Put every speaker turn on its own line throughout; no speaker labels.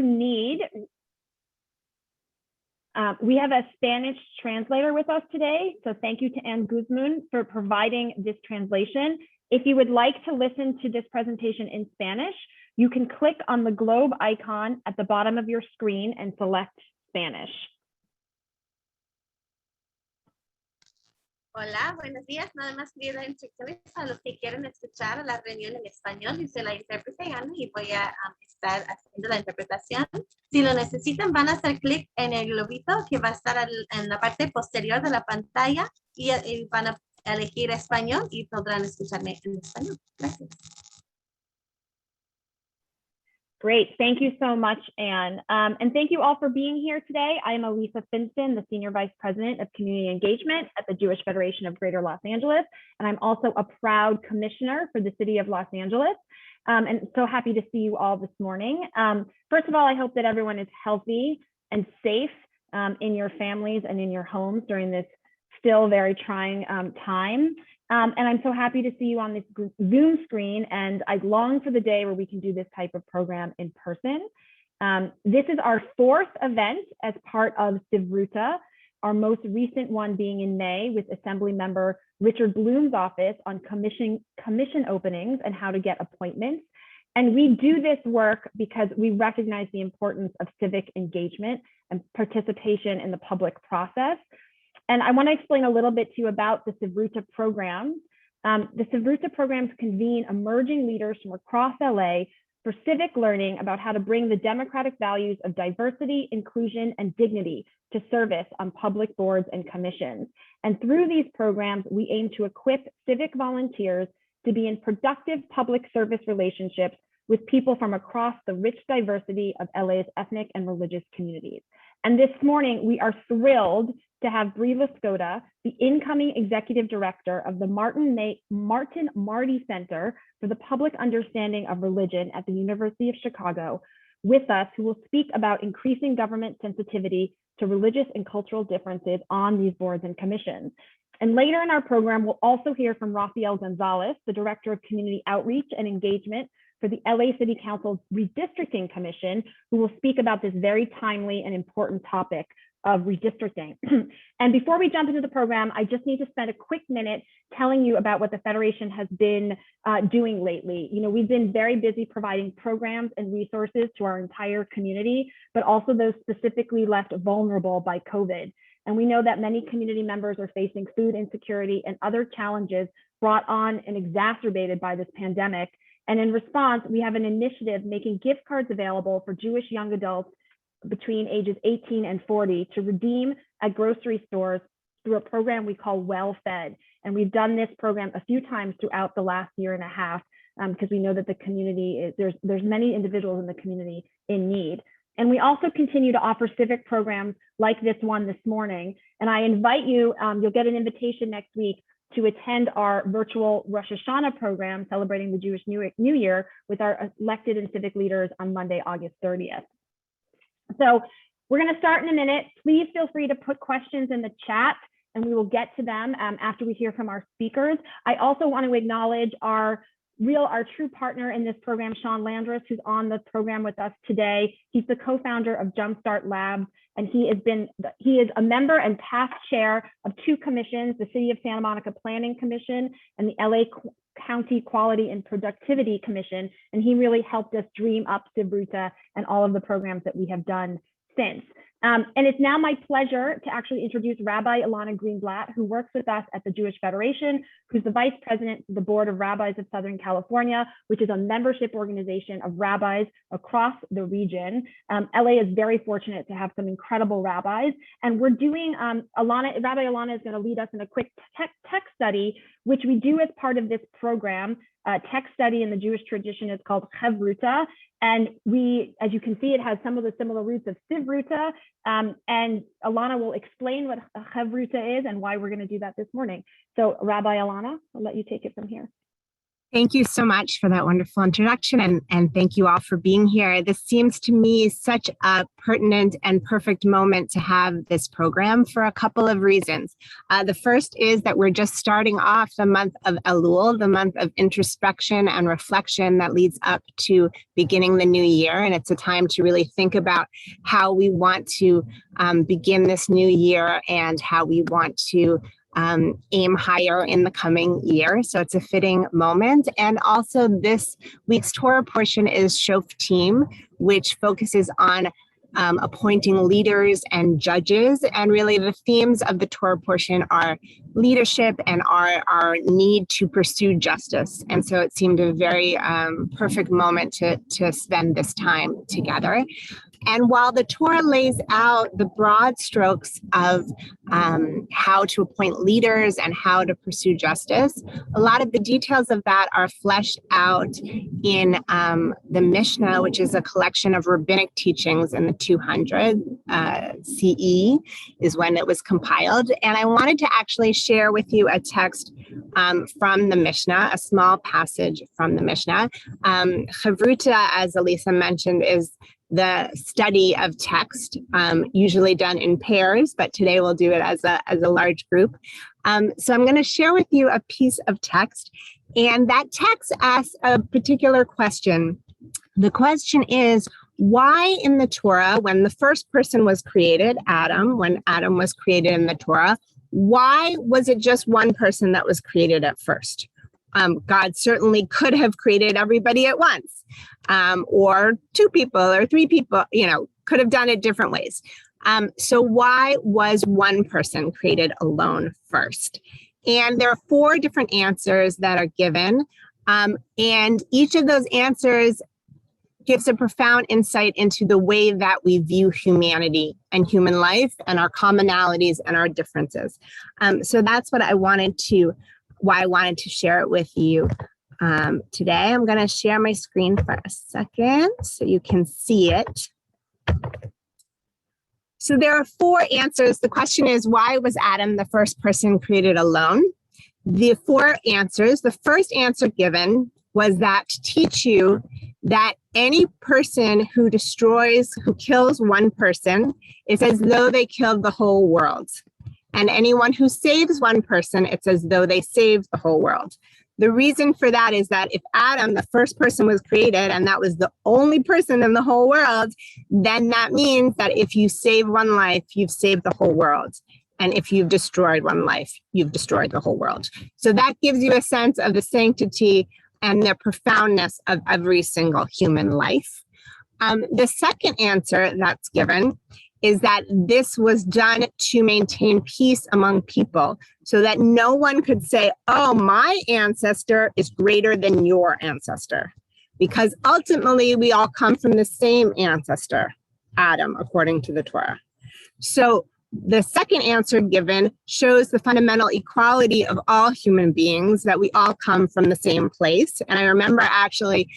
need, we have a Spanish translator with us today. So thank you to Anne Guzman for providing this translation. If you would like to listen to this presentation in Spanish, you can click on the globe icon at the bottom of your screen and select Spanish.
Hola, buenos días. Nada más quería dar instrucciones a los que quieren escuchar la reunión en español. Yo soy la intérprete Ana y voy a estar haciendo la interpretación. Si lo necesitan, van a hacer clic en el globito que va a estar en la parte posterior de la pantalla y van a elegir español y podrán escucharme en español. Gracias.
Great, thank you so much, Anne. And thank you all for being here today. I am Elisa Finston, the Senior Vice President of Community Engagement at the Jewish Federation of Greater Los Angeles. And I'm also a proud commissioner for the City of Los Angeles. And so happy to see you all this morning. First of all, I hope that everyone is healthy and safe in your families and in your homes during this still very trying time. And I'm so happy to see you on this Zoom screen, and I long for the day where we can do this type of program in person. This is our 4th event as part of CIVruta, our most recent one being in May with Assembly Member Richard Bloom's office on commission openings and how to get appointments. And we do this work because we recognize the importance of civic engagement and participation in the public process. And I want to explain a little bit to you about the CIVruta programs. The CIVruta programs convene emerging leaders from across LA for civic learning about how to bring the democratic values of diversity, inclusion, and dignity to service on public boards and commissions. And through these programs, we aim to equip civic volunteers to be in productive public service relationships with people from across the rich diversity of LA's ethnic and religious communities. And this morning, we are thrilled to have Brie Lascota, the incoming executive director of the Martin Marty Center for the Public Understanding of Religion at the University of Chicago, with us, who will speak about increasing government sensitivity to religious and cultural differences on these boards and commissions. And later in our program, we'll also hear from Rafael Gonzalez, the Director of Community Outreach and Engagement for the LA City Council's Redistricting Commission, who will speak about this very timely and important topic of redistricting. And before we jump into the program, I just need to spend a quick minute telling you about what the Federation has been doing lately. You know, we've been very busy providing programs and resources to our entire community, but also those specifically left vulnerable by COVID. And we know that many community members are facing food insecurity and other challenges brought on and exacerbated by this pandemic. And in response, we have an initiative making gift cards available for Jewish young adults between ages 18 and 40 to redeem at grocery stores through a program we call Well Fed. And we've done this program a few times throughout the last year and a half because we know that the community is, there's many individuals in the community in need. And we also continue to offer civic programs like this one this morning. And I invite you, you'll get an invitation next week to attend our virtual Rosh Hashanah program celebrating the Jewish New Year with our elected and civic leaders on Monday, August 30th. So we're going to start in a minute. Please feel free to put questions in the chat and we will get to them after we hear from our speakers. I also want to acknowledge our true partner in this program, Sean Landris, who's on the program with us today. He's the co-founder of Jumpstart Labs, and he is a member and past chair of 2 commissions, the City of Santa Monica Planning Commission and the LA County Quality and Productivity Commission. And he really helped us dream up CIVruta and all of the programs that we have done since. And it's now my pleasure to actually introduce Rabbi Ilana Greenblatt, who works with us at the Jewish Federation, who's the Vice President of the Board of Rabbis of Southern California, which is a membership organization of rabbis across the region. LA is very fortunate to have some incredible rabbis. And we're doing, Rabbi Ilana is going to lead us in a quick tech study, which we do as part of this program. Tech study in the Jewish tradition is called CIVruta. And as you can see, it has some of the similar roots of CIVruta. And Ilana will explain what CIVruta is and why we're going to do that this morning. So Rabbi Ilana, I'll let you take it from here.
Thank you so much for that wonderful introduction, and thank you all for being here. This seems to me such a pertinent and perfect moment to have this program for a couple of reasons. The first is that we're just starting off the month of Elul, the month of introspection and reflection that leads up to beginning the new year. And it's a time to really think about how we want to begin this new year and how we want to aim higher in the coming year. So it's a fitting moment. And also this week's Torah portion is Shoftim, which focuses on appointing leaders and judges. And really the themes of the Torah portion are leadership and our need to pursue justice. And so it seemed a very perfect moment to spend this time together. And while the Torah lays out the broad strokes of how to appoint leaders and how to pursue justice, a lot of the details of that are fleshed out in the Mishnah, which is a collection of rabbinic teachings in the 200 CE is when it was compiled. And I wanted to actually share with you a text from the Mishnah, a small passage from the Mishnah. CIVruta, as Elisa mentioned, is the study of text, usually done in pairs, but today we'll do it as a large group. So I'm going to share with you a piece of text, and that text asks a particular question. The question is, why in the Torah, when the first person was created, Adam, when Adam was created in the Torah, why was it just one person that was created at first? God certainly could have created everybody at once, or two people or three people, could have done it different ways. So why was one person created alone first? And there are 4 different answers that are given. And each of those answers gives a profound insight into the way that we view humanity and human life and our commonalities and our differences. So that's what why I wanted to share it with you today. I'm going to share my screen for a second so you can see it. So there are 4 answers. The question is, why was Adam the first person created alone? The 4 answers, the first answer given was that to teach you that any person who kills one person, it's as though they killed the whole world. And anyone who saves one person, it's as though they saved the whole world. The reason for that is that if Adam, the first person, was created and that was the only person in the whole world, then that means that if you save one life, you've saved the whole world. And if you've destroyed one life, you've destroyed the whole world. So that gives you a sense of the sanctity and the profoundness of every single human life. The second answer that's given is that this was done to maintain peace among people so that no one could say, oh, my ancestor is greater than your ancestor, because ultimately we all come from the same ancestor, Adam, according to the Torah. So the second answer given shows the fundamental equality of all human beings, that we all come from the same place. And I remember actually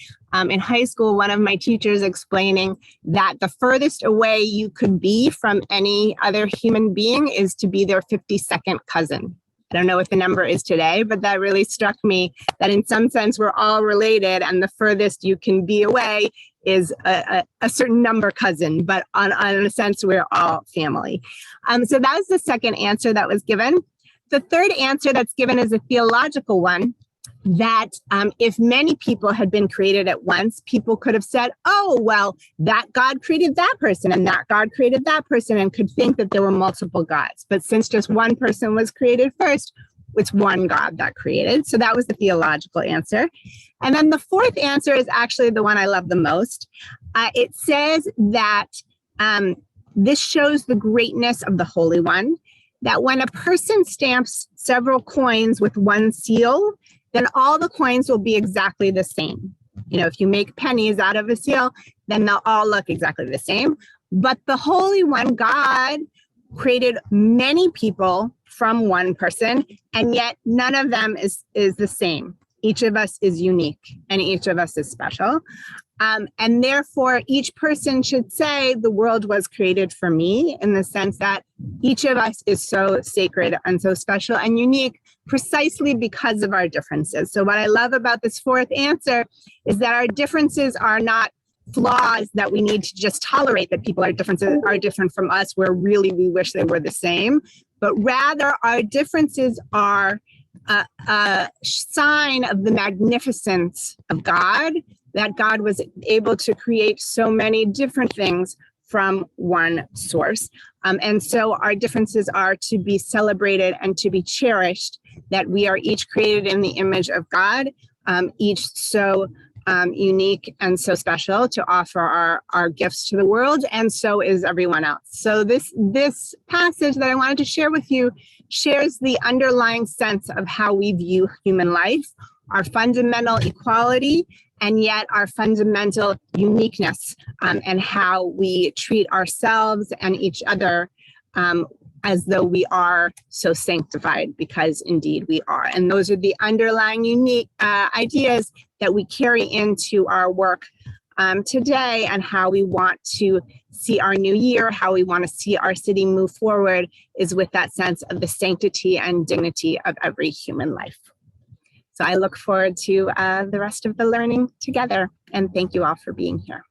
in high school, one of my teachers explaining that the furthest away you could be from any other human being is to be their 52nd cousin. I don't know what the number is today, but that really struck me that in some sense we're all related, and the furthest you can be away is a certain number cousin, but on a sense, we're all family. So that was the second answer that was given. The third answer that's given is a theological one, that if many people had been created at once, people could have said, oh, well, that God created that person and that God created that person, and could think that there were multiple gods. But since just one person was created first, it's one God that created. So that was the theological answer. And then the fourth answer is actually the one I love the most. It says that this shows the greatness of the Holy One, that when a person stamps several coins with one seal, then all the coins will be exactly the same. If you make pennies out of a seal, then they'll all look exactly the same. But the Holy One, God, created many people from one person, and yet none of them is the same. Each of us is unique and each of us is special. And therefore, each person should say the world was created for me, in the sense that each of us is so sacred and so special and unique precisely because of our differences. So what I love about this fourth answer is that our differences are not flaws that we need to just tolerate, that people are different from us, where really we wish they were the same, but rather our differences are a sign of the magnificence of God, that God was able to create so many different things from one source. And so our differences are to be celebrated and to be cherished, that we are each created in the image of God, each so unique and so special to offer our gifts to the world, and so is everyone else. So this passage that I wanted to share with you shares the underlying sense of how we view human life, our fundamental equality, and yet our fundamental uniqueness, and how we treat ourselves and each other as though we are so sanctified, because indeed we are. And those are the underlying unique ideas that we carry into our work today, and how we want to see our new year, how we want to see our city move forward, is with that sense of the sanctity and dignity of every human life. So I look forward to the rest of the learning together, and thank you all for being here.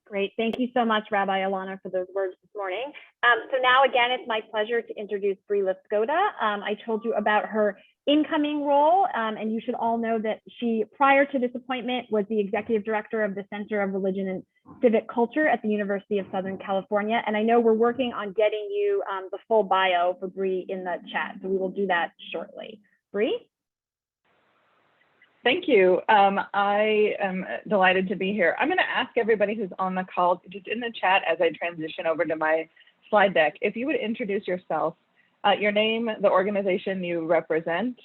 Great. Thank you so much, Rabbi Alana, for those words this morning. So now, again, it's my pleasure to introduce Brie Liskoda. I told you about her incoming role, and you should all know that she, prior to this appointment, was the executive director of the Center of Religion and Civic Culture at the University of Southern California. And I know we're working on getting you the full bio for Brie in the chat, so we will do that shortly. Brie?
Thank you. I am delighted to be here. I'm going to ask everybody who's on the call, just in the chat as I transition over to my slide deck, if you would introduce yourself, your name, the organization you represent,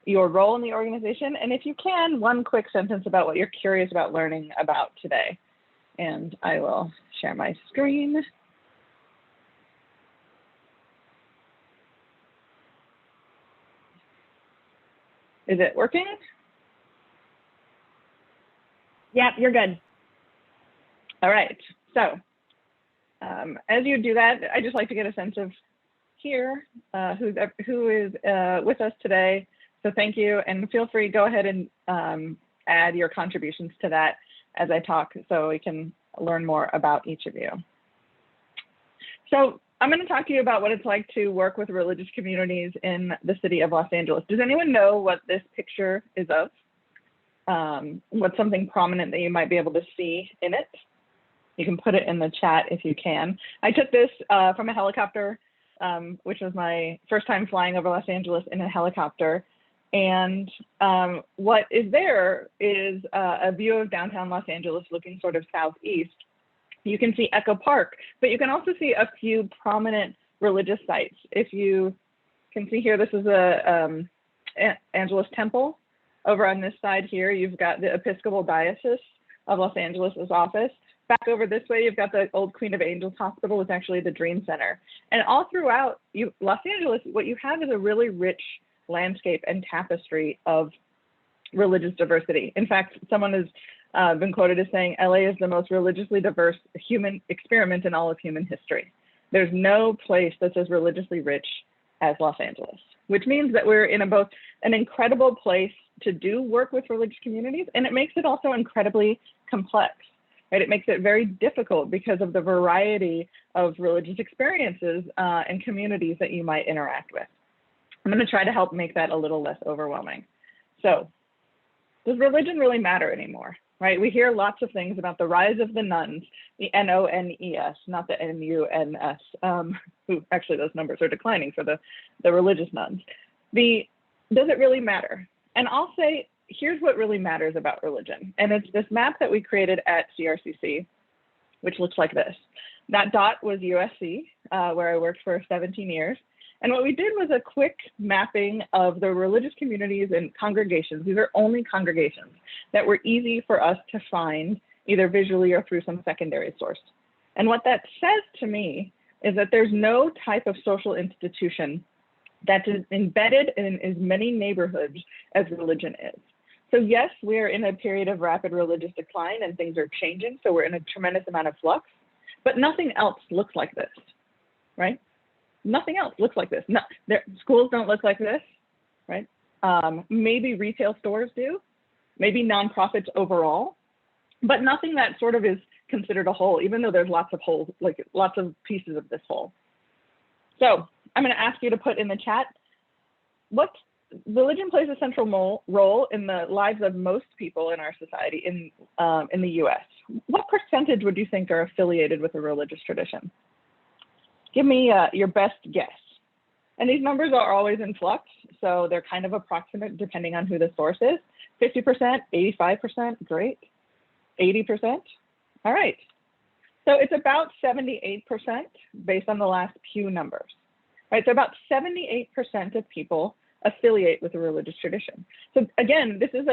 your role in the organization, and if you can, one quick sentence about what you're curious about learning about today. And I will share my screen. Is it working?
Yep, you're good.
All right. So as you do that, I just like to get a sense of here who is with us today. So thank you, and feel free, go ahead and add your contributions to that as I talk, so we can learn more about each of you. So I'm going to talk to you about what it's like to work with religious communities in the city of Los Angeles. Does anyone know what this picture is of? What's something prominent that you might be able to see in it? You can put it in the chat if you can. I took this from a helicopter, which was my first time flying over Los Angeles in a helicopter. And what is there is a view of downtown Los Angeles looking sort of southeast. You can see Echo Park, but you can also see a few prominent religious sites. If you can see here, this is a Angelus Temple. Over on this side here, you've got the Episcopal Diocese of Los Angeles' office. Back over this way, you've got the old Queen of Angels Hospital, it's actually the Dream Center. And all throughout Los Angeles, what you have is a really rich landscape and tapestry of religious diversity. In fact, someone has been quoted as saying, LA is the most religiously diverse human experiment in all of human history. There's no place that's as religiously rich as Los Angeles, which means that we're in both an incredible place to do work with religious communities, and it makes it also incredibly complex, right? It makes it very difficult because of the variety of religious experiences and communities that you might interact with. I'm going to try to help make that a little less overwhelming. So, does religion really matter anymore, right? We hear lots of things about the rise of the nuns, the N-O-N-E-S, not the N-U-N-S, who actually those numbers are declining for the religious nuns. Does it really matter? And I'll say, here's what really matters about religion. And it's this map that we created at CRCC, which looks like this. That dot was USC, where I worked for 17 years. And what we did was a quick mapping of the religious communities and congregations. These are only congregations that were easy for us to find, either visually or through some secondary source. And what that says to me is that there's no type of social institution that's embedded in as many neighborhoods as religion is. So yes, we're in a period of rapid religious decline and things are changing. So we're in a tremendous amount of flux, but nothing else looks like this, right? Nothing else looks like this. No, schools don't look like this, right? Maybe retail stores do, maybe nonprofits overall, but nothing that sort of is considered a whole, even though there's lots of holes, like lots of pieces of this whole. So I'm going to ask you to put in the chat, what religion plays a central role in the lives of most people in our society in the US. What percentage would you think are affiliated with a religious tradition? Give me your best guess. And these numbers are always in flux, so they're kind of approximate depending on who the source is. 50%, 85%, great. 80%, all right. So it's about 78% based on the last Pew numbers, right? So about 78% of people affiliate with a religious tradition. So again, this is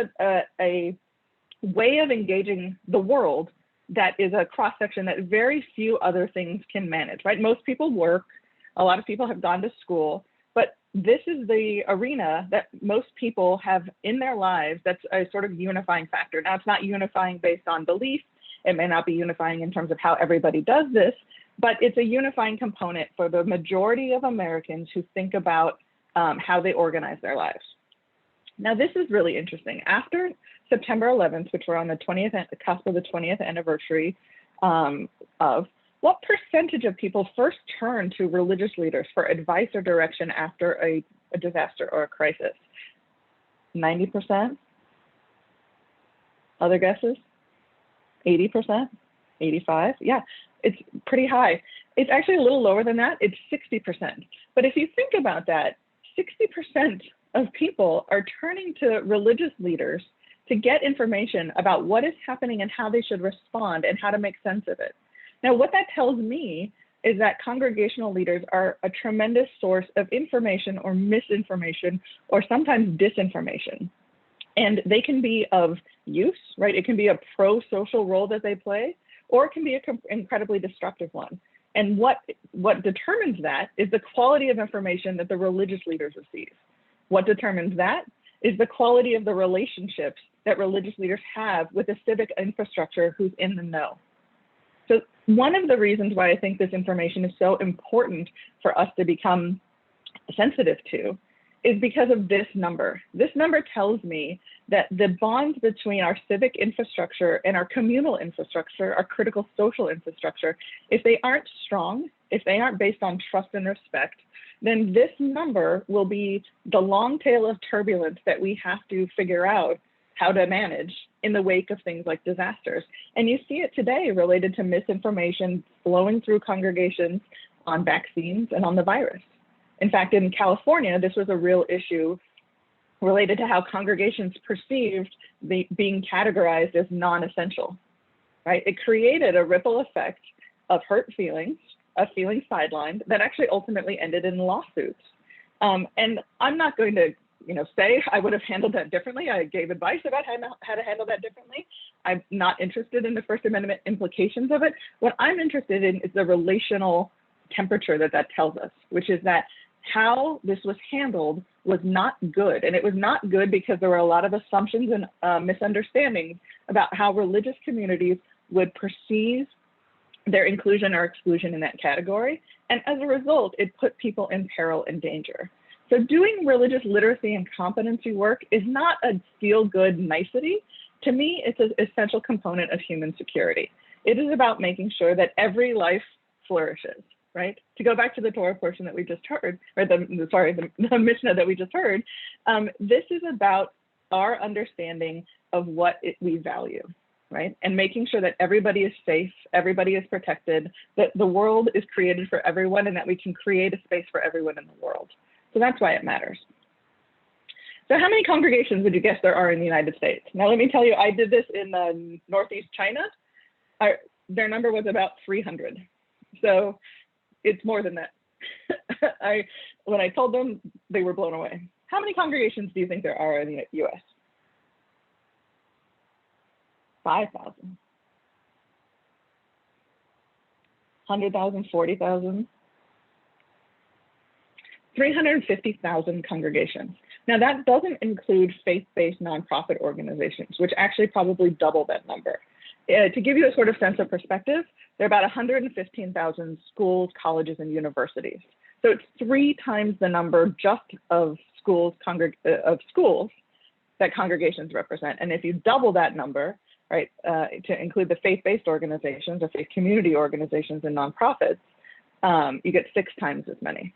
a way of engaging the world that is a cross-section that very few other things can manage, right? Most people work, a lot of people have gone to school, but this is the arena that most people have in their lives that's a sort of unifying factor. Now, it's not unifying based on belief. It may not be unifying in terms of how everybody does this, but it's a unifying component for the majority of Americans who think about how they organize their lives. Now, this is really interesting. After September 11th, which we're on the cusp of the 20th anniversary of, what percentage of people first turn to religious leaders for advice or direction after a disaster or a crisis? 90%? Other guesses? 80%? 85%? Yeah, it's pretty high. It's actually a little lower than that. It's 60%. But if you think about that, 60% of people are turning to religious leaders to get information about what is happening and how they should respond and how to make sense of it. Now, what that tells me is that congregational leaders are a tremendous source of information or misinformation or sometimes disinformation. And they can be of use, right? It can be a pro-social role that they play, or it can be an incredibly destructive one. And what determines that is the quality of information that the religious leaders receive. What determines that is the quality of the relationships that religious leaders have with the civic infrastructure who's in the know. So one of the reasons why I think this information is so important for us to become sensitive to is because of this number. This number tells me that the bonds between our civic infrastructure and our communal infrastructure, our critical social infrastructure, if they aren't strong, if they aren't based on trust and respect, then this number will be the long tail of turbulence that we have to figure out how to manage in the wake of things like disasters. And you see it today related to misinformation flowing through congregations on vaccines and on the virus. In fact, in California, this was a real issue related to how congregations perceived being categorized as non-essential, right? It created a ripple effect of hurt feelings, of feeling sidelined, that actually ultimately ended in lawsuits. And I'm not going to say I would have handled that differently. I gave advice about how to handle that differently. I'm not interested in the First Amendment implications of it. What I'm interested in is the relational temperature that tells us, which is that how this was handled was not good. And it was not good because there were a lot of assumptions and misunderstandings about how religious communities would perceive their inclusion or exclusion in that category. And as a result, it put people in peril and danger. So doing religious literacy and competency work is not a feel-good nicety. To me, it's an essential component of human security. It is about making sure that every life flourishes, right? To go back to the Torah portion that we just heard, or the Mishnah that we just heard, this is about our understanding of what we value, right? And making sure that everybody is safe, everybody is protected, that the world is created for everyone, and that we can create a space for everyone in the world. So that's why it matters. So how many congregations would you guess there are in the United States? Now, let me tell you, I did this in Northeast China. Their number was about 300. So it's more than that. When I told them, they were blown away. How many congregations do you think there are in the US? 5,000. 100,000, 40,000. 350,000 congregations. Now that doesn't include faith-based nonprofit organizations, which actually probably double that number. To give you a sort of sense of perspective, there are about 115,000 schools, colleges, and universities. So it's 3 times the number just of schools that congregations represent. And if you double that number, right, to include the faith-based organizations or faith community organizations and nonprofits, you get 6 times as many.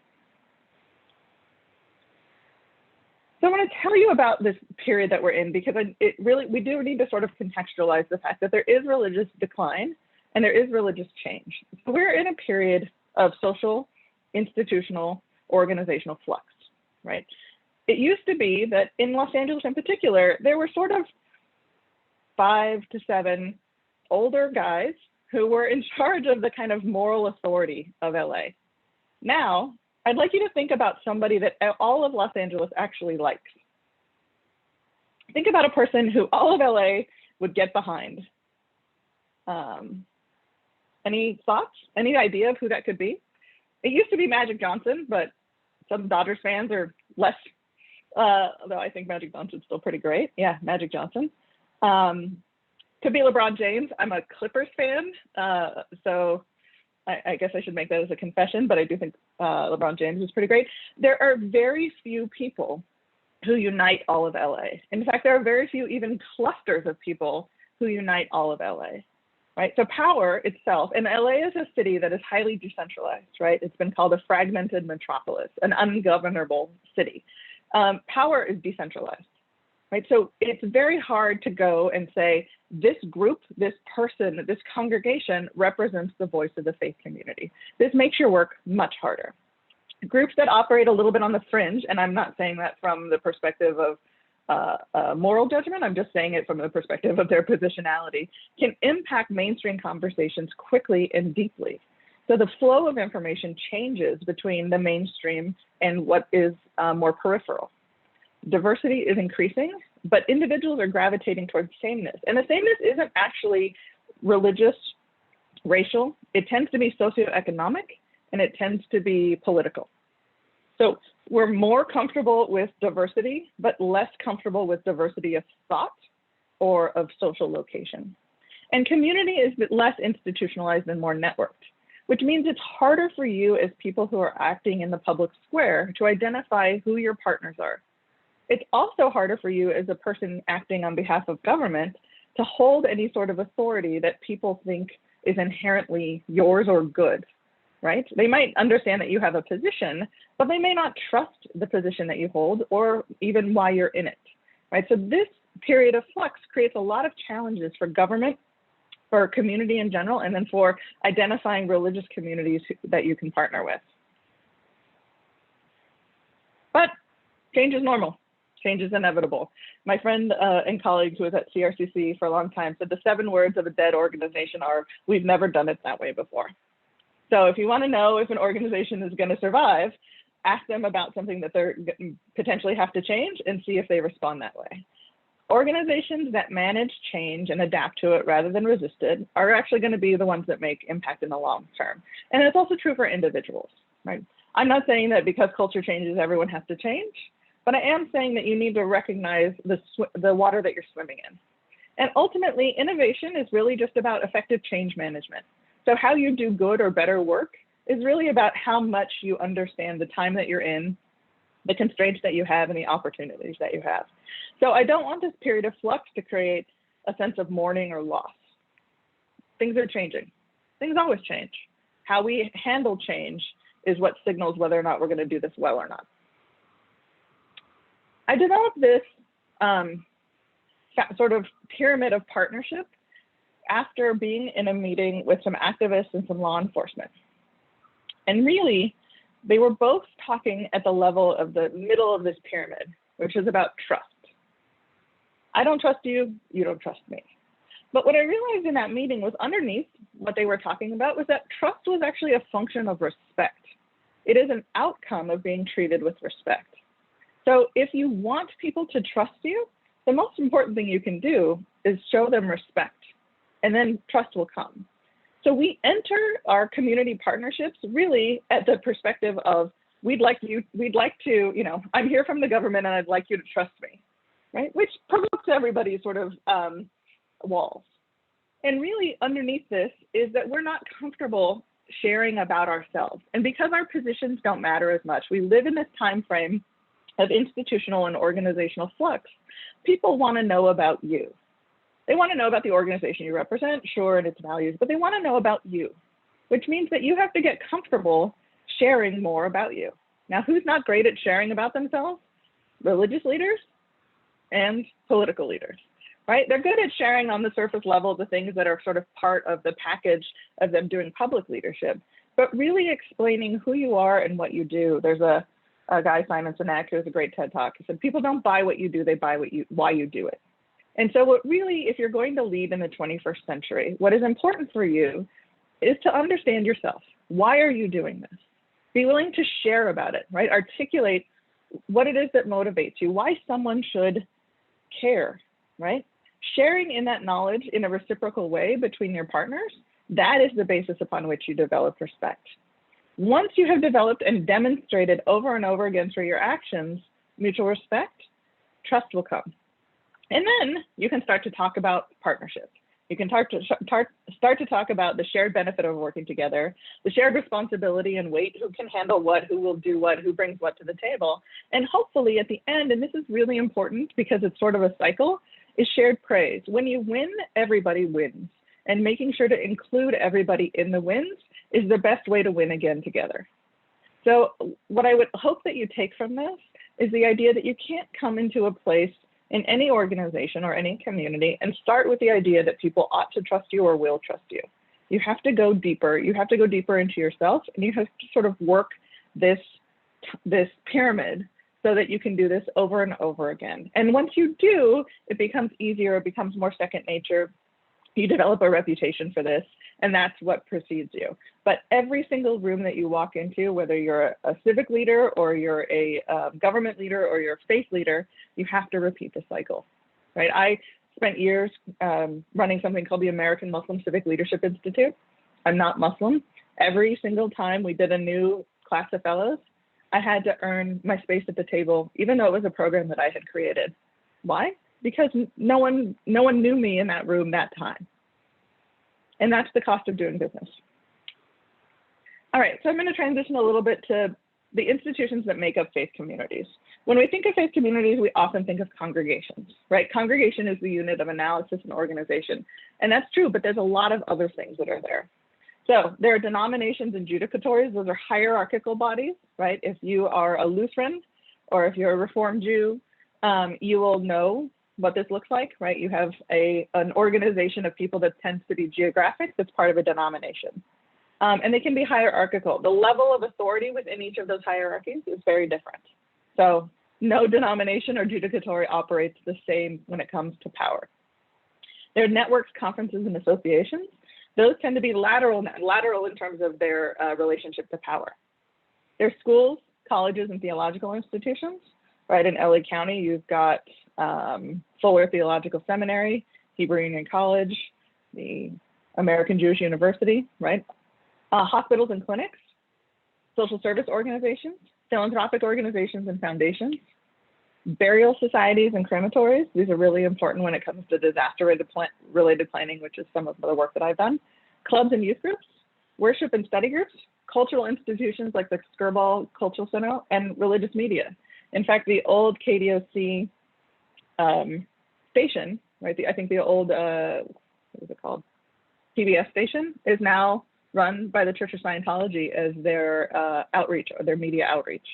So I want to tell you about this period that we're in, because we do need to sort of contextualize the fact that there is religious decline and there is religious change. So we're in a period of social, institutional, organizational flux, right? It used to be that in Los Angeles in particular, there were sort of 5 to 7 older guys who were in charge of the kind of moral authority of LA. Now, I'd like you to think about somebody that all of Los Angeles actually likes. Think about a person who all of LA would get behind. Any thoughts? Any idea of who that could be? It used to be Magic Johnson, but some Dodgers fans are less, although I think Magic Johnson's still pretty great. Yeah, Magic Johnson. Could be LeBron James. I'm a Clippers fan, so I guess I should make that as a confession, but I do think LeBron James is pretty great. There are very few people who unite all of LA. In fact, there are very few even clusters of people who unite all of LA, right? So power itself, and LA is a city that is highly decentralized, right? It's been called a fragmented metropolis, an ungovernable city. Power is decentralized. Right, so it's very hard to go and say, this group, this person, this congregation represents the voice of the faith community. This makes your work much harder. Groups that operate a little bit on the fringe, and I'm not saying that from the perspective of moral judgment, I'm just saying it from the perspective of their positionality, can impact mainstream conversations quickly and deeply. So the flow of information changes between the mainstream and what is more peripheral. Diversity is increasing, but individuals are gravitating towards sameness. And the sameness isn't actually religious, racial. It tends to be socioeconomic, and it tends to be political. So we're more comfortable with diversity, but less comfortable with diversity of thought or of social location. And community is less institutionalized and more networked, which means it's harder for you as people who are acting in the public square to identify who your partners are. It's also harder for you as a person acting on behalf of government to hold any sort of authority that people think is inherently yours or good, right? They might understand that you have a position, but they may not trust the position that you hold or even why you're in it, right? So this period of flux creates a lot of challenges for government, for community in general, and then for identifying religious communities that you can partner with. But change is normal. Change is inevitable. My friend and colleague who was at CRCC for a long time said the 7 words of a dead organization are, we've never done it that way before. So if you want to know if an organization is going to survive, ask them about something that they're potentially have to change and see if they respond that way. Organizations that manage change and adapt to it rather than resist it are actually going to be the ones that make impact in the long term. And it's also true for individuals, right? I'm not saying that because culture changes, everyone has to change. But I am saying that you need to recognize the water that you're swimming in. And ultimately, innovation is really just about effective change management. So how you do good or better work is really about how much you understand the time that you're in, the constraints that you have, and the opportunities that you have. So I don't want this period of flux to create a sense of mourning or loss. Things are changing. Things always change. How we handle change is what signals whether or not we're going to do this well or not. I developed this sort of pyramid of partnership after being in a meeting with some activists and some law enforcement. And really, they were both talking at the level of the middle of this pyramid, which is about trust. I don't trust you, you don't trust me. But what I realized in that meeting was underneath what they were talking about was that trust was actually a function of respect. It is an outcome of being treated with respect. So if you want people to trust you, the most important thing you can do is show them respect, and then trust will come. So we enter our community partnerships really at the perspective of we'd like to, you know, I'm here from the government and I'd like you to trust me, right? Which provokes everybody's sort of walls. And really underneath this is that we're not comfortable sharing about ourselves. And because our positions don't matter as much, we live in this time frame of institutional and organizational flux. People want to know about you. They want to know about the organization you represent, sure, and its values, but they want to know about you, which means that you have to get comfortable sharing more about you. Now, who's not great at sharing about themselves? Religious leaders and political leaders, right? They're good at sharing on the surface level the things that are sort of part of the package of them doing public leadership, but really explaining who you are and what you do. There's a guy, Simon Sinek, who has a great TED Talk. He said, people don't buy what you do, they buy why you do it. And so what really, if you're going to lead in the 21st century, what is important for you is to understand yourself. Why are you doing this? Be willing to share about it, right? Articulate what it is that motivates you, why someone should care, right? Sharing in that knowledge in a reciprocal way between your partners, that is the basis upon which you develop respect. Once you have developed and demonstrated over and over again through your actions, mutual respect, trust will come. And then you can start to talk about partnership. You can start to talk about the shared benefit of working together, the shared responsibility and weight, who can handle what, who will do what, who brings what to the table. And hopefully at the end, and this is really important because it's sort of a cycle, is shared praise. When you win, everybody wins. And making sure to include everybody in the wins is the best way to win again together. So what I would hope that you take from this is the idea that you can't come into a place in any organization or any community and start with the idea that people ought to trust you or will trust you. You have to go deeper. You have to go deeper into yourself, and you have to sort of work this pyramid so that you can do this over and over again. And once you do, it becomes easier, it becomes more second nature. You develop a reputation for this, and that's what precedes you. But every single room that you walk into, whether you're a civic leader or you're a government leader or you're a faith leader, you have to repeat the cycle, right? I spent years running something called the American Muslim Civic Leadership Institute. I'm not Muslim. Every single time we did a new class of fellows, I had to earn my space at the table, even though it was a program that I had created. Why? Because no one knew me in that room that time. And that's the cost of doing business. All right, so I'm going to transition a little bit to the institutions that make up faith communities. When we think of faith communities, we often think of congregations, right? Congregation is the unit of analysis and organization. And that's true, but there's a lot of other things that are there. So there are denominations and judicatories. Those are hierarchical bodies, right? If you are a Lutheran or if you're a Reformed Jew, you will know what this looks like, right? You have an organization of people that tends to be geographic, that's part of a denomination. And they can be hierarchical. The level of authority within each of those hierarchies is very different. So no denomination or judicatory operates the same when it comes to power. There are networks, conferences, and associations. Those tend to be lateral in terms of their relationship to power. There are schools, colleges, and theological institutions, right? In LA County, you've got Footwear Theological Seminary, Hebrew Union College, the American Jewish University, right? Hospitals and clinics, social service organizations, philanthropic organizations and foundations, burial societies and crematories. These are really important when it comes to disaster-related planning, which is some of the work that I've done. Clubs and youth groups, worship and study groups, cultural institutions like the Skirball Cultural Center, and religious media. In fact, the old KDOC station, right? I think the old, what is it called? PBS station is now run by the Church of Scientology as their outreach or their media outreach.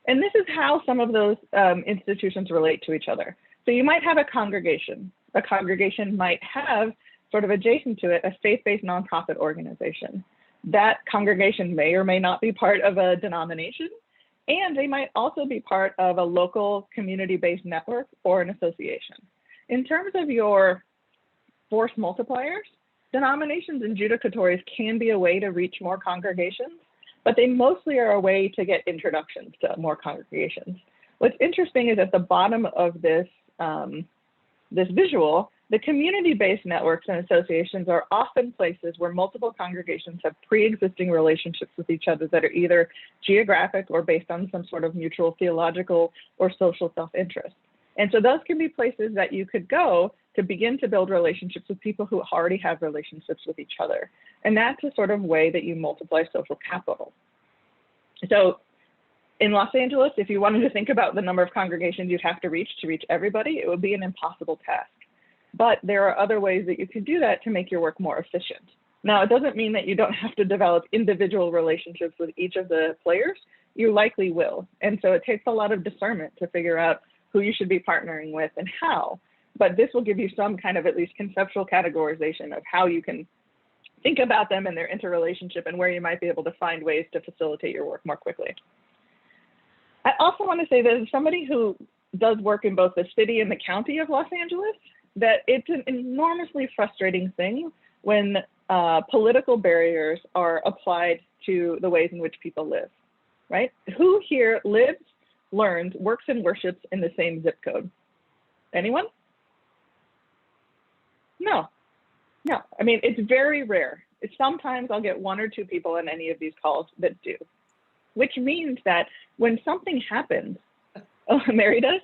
And this is how some of those institutions relate to each other. So you might have a congregation. A congregation might have sort of adjacent to it a faith-based nonprofit organization. That congregation may or may not be part of a denomination, and they might also be part of a local community-based network or an association. In terms of your force multipliers, denominations and judicatories can be a way to reach more congregations, but they mostly are a way to get introductions to more congregations. What's interesting is at the bottom of this, this visual, The community-based networks and associations are often places where multiple congregations have pre-existing relationships with each other that are either geographic or based on some sort of mutual theological or social self-interest. And so those can be places that you could go to begin to build relationships with people who already have relationships with each other. And that's a sort of way that you multiply social capital. So in Los Angeles, if you wanted to think about the number of congregations you'd have to reach everybody, it would be an impossible task. But there are other ways that you can do that to make your work more efficient. Now, it doesn't mean that you don't have to develop individual relationships with each of the players. You likely will. And so it takes a lot of discernment to figure out who you should be partnering with and how. But this will give you some kind of at least conceptual categorization of how you can think about them and their interrelationship and where you might be able to find ways to facilitate your work more quickly. I also want to say that as somebody who does work in both the city and the county of Los Angeles, that it's an enormously frustrating thing when political barriers are applied to the ways in which people live, right? Who here lives, learns, works, and worships in the same zip code? Anyone? No. I mean, it's very rare. Sometimes I'll get one or two people on any of these calls that do, which means that when something happens, oh, Mary does?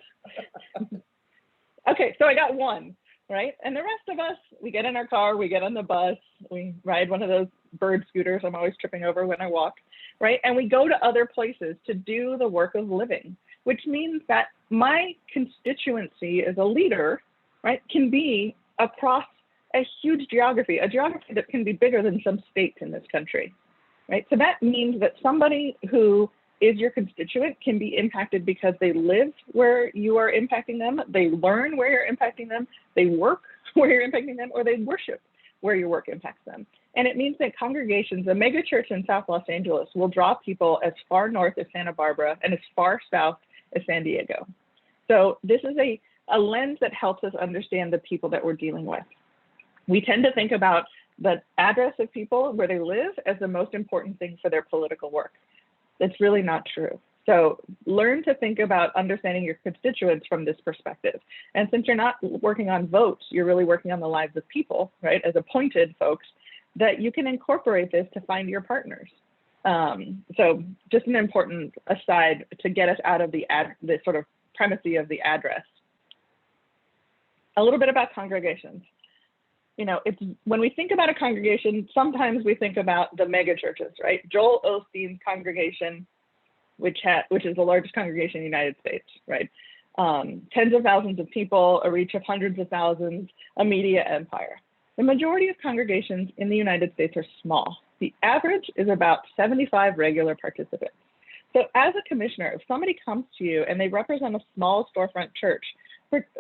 Okay, so I got one, right? And the rest of us, we get in our car, we get on the bus, we ride one of those bird scooters I'm always tripping over when I walk, right? And we go to other places to do the work of living, which means that my constituency as a leader, right, can be across a huge geography, a geography that can be bigger than some states in this country, right? So that means that somebody who is your constituent can be impacted because they live where you are impacting them, they learn where you're impacting them, they work where you're impacting them, or they worship where your work impacts them. And it means that congregations, a mega church in South Los Angeles will draw people as far north as Santa Barbara and as far south as San Diego. So this is a lens that helps us understand the people that we're dealing with. We tend to think about the address of people where they live as the most important thing for their political work. That's really not true. So learn to think about understanding your constituents from this perspective. And since you're not working on votes, you're really working on the lives of people, right, as appointed folks, that you can incorporate this to find your partners. So just an important aside to get us out of the sort of primacy of the address. A little bit about congregations. You know, it's when we think about a congregation, sometimes we think about the mega churches, right? Joel Osteen's congregation, which is the largest congregation in the United States, right? Tens of thousands of people, a reach of hundreds of thousands, a media empire. The majority of congregations in the United States are small. The average is about 75 regular participants. So as a commissioner, if somebody comes to you and they represent a small storefront church,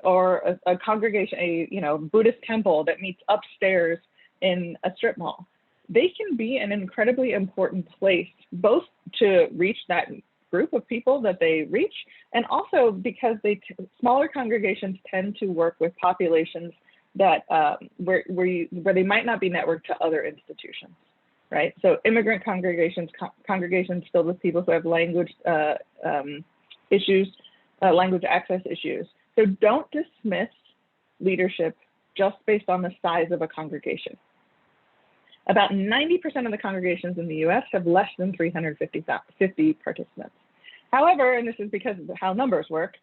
or a congregation, a Buddhist temple that meets upstairs in a strip mall, they can be an incredibly important place, both to reach that group of people that they reach, and also because smaller congregations tend to work with populations that where they might not be networked to other institutions, right? So immigrant congregations filled with people who have language issues, language access issues. So don't dismiss leadership just based on the size of a congregation. About 90% of the congregations in the US have less than 350 participants. However, and this is because of how numbers work,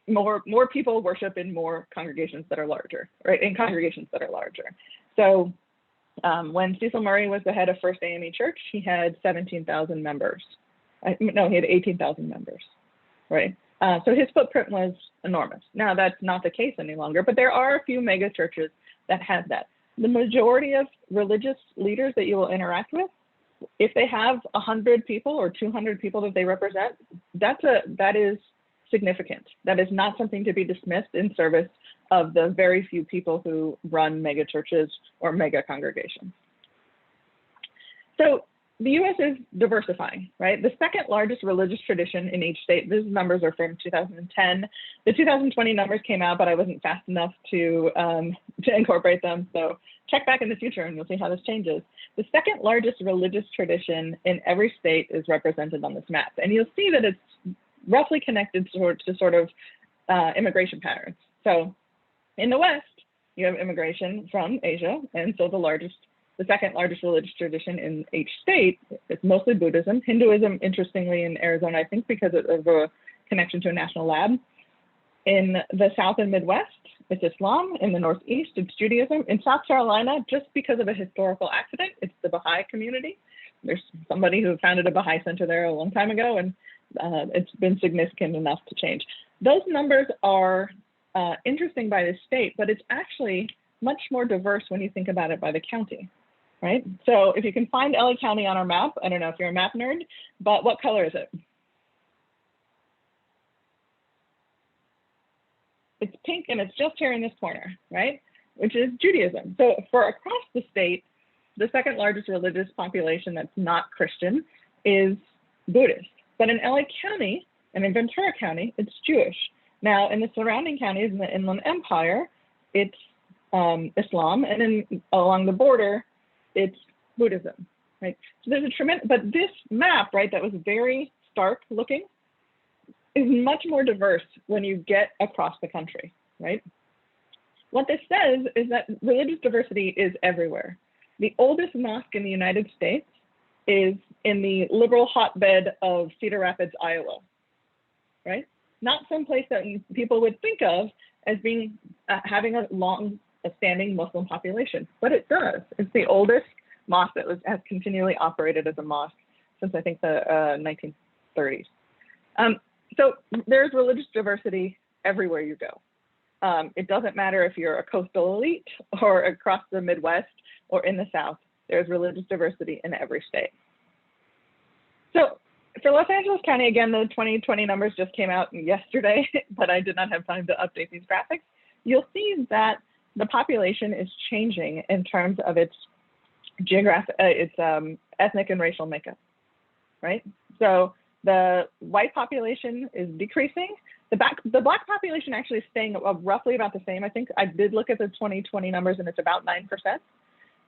more people worship in more congregations that are larger, right? In congregations that are larger. So when Cecil Murray was the head of First AME Church, he had 17,000 members. No, he had 18,000 members, right? So his footprint was enormous. Now that's not the case any longer, but there are a few mega churches that have that. The majority of religious leaders that you will interact with, if they have 100 people or 200 people that they represent, that is significant. That is not something to be dismissed in service of the very few people who run mega churches or mega congregations. So the US is diversifying, right? The second largest religious tradition in each state, these numbers are from 2010. The 2020 numbers came out, but I wasn't fast enough to incorporate them. So check back in the future and you'll see how this changes. The second largest religious tradition in every state is represented on this map. And you'll see that it's roughly connected to sort of immigration patterns. So In the West, you have immigration from Asia, and so the second largest religious tradition in each state is mostly Buddhism. Hinduism, interestingly, in Arizona, I think because of a connection to a national lab. In the South and Midwest, it's Islam. In the Northeast, it's Judaism. In South Carolina, just because of a historical accident, it's the Baha'i community. There's somebody who founded a Baha'i center there a long time ago, and it's been significant enough to change. Those numbers are interesting by the state, but it's actually much more diverse when you think about it by the county, right? So if you can find LA County on our map, I don't know if you're a map nerd, but what color is it? It's pink, and it's just here in this corner, right? Which is Judaism. So for across the state, the second largest religious population that's not Christian is Buddhist. But in LA County and in Ventura County, it's Jewish. Now, in the surrounding counties in the Inland Empire, it's Islam, and then along the border, it's Buddhism, right? So there's a tremendous, but this map, right, that was very stark looking, is much more diverse when you get across the country, right? What this says is that religious diversity is everywhere. The oldest mosque in the United States is in the liberal hotbed of Cedar Rapids, Iowa, right? Not some place that people would think of as being having a long-standing Muslim population, but it does. It's the oldest mosque that has continually operated as a mosque since I think the 1930s. So there's religious diversity everywhere you go. It doesn't matter if you're a coastal elite or across the Midwest or in the South, there's religious diversity in every state. So for Los Angeles County, again, the 2020 numbers just came out yesterday, but I did not have time to update these graphics. You'll see that the population is changing in terms of its geographic, ethnic and racial makeup, right? So the white population is decreasing. The black population actually is staying roughly about the same. I think I did look at the 2020 numbers, and it's about 9%.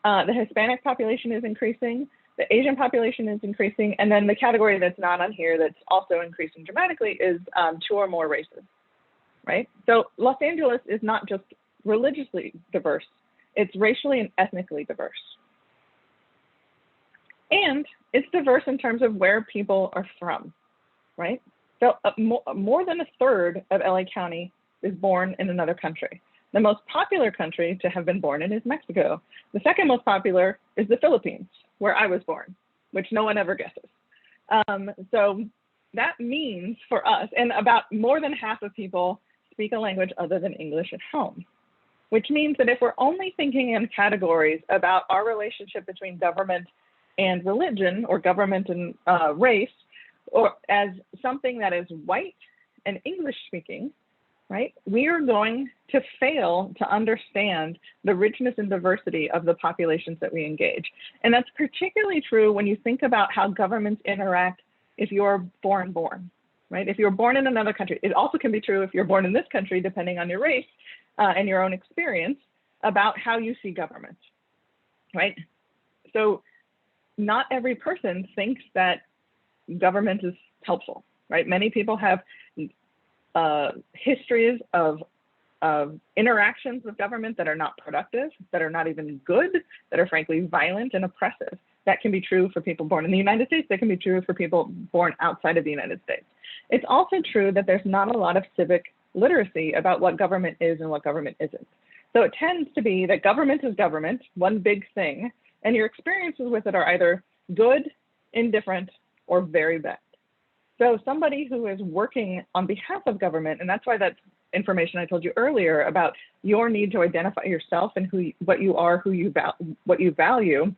The Hispanic population is increasing. The Asian population is increasing. And then the category that's not on here that's also increasing dramatically is 2 or more races, right? So Los Angeles is not just religiously diverse, it's racially and ethnically diverse. And it's diverse in terms of where people are from, right? So more than a third of LA County is born in another country. The most popular country to have been born in is Mexico. The second most popular is the Philippines, where I was born, which no one ever guesses. So that means for us, and about more than half of people speak a language other than English at home, which means that if we're only thinking in categories about our relationship between government and religion, or government and race, or as something that is white and English speaking, right? We are going to fail to understand the richness and diversity of the populations that we engage. And that's particularly true when you think about how governments interact if you're foreign born, right? If you're born in another country. It also can be true if you're born in this country, depending on your race and your own experience about how you see government, right? So not every person thinks that government is helpful, right? Many people have histories of interactions with government that are not productive, that are not even good, that are frankly violent and oppressive. That can be true for people born in the United States. That can be true for people born outside of the United States. It's also true that there's not a lot of civic literacy about what government is and what government isn't. So it tends to be that government is government, one big thing, and your experiences with it are either good, indifferent, or very bad. So somebody who is working on behalf of government, and that's why that information I told you earlier about your need to identify yourself and what you are, what you value,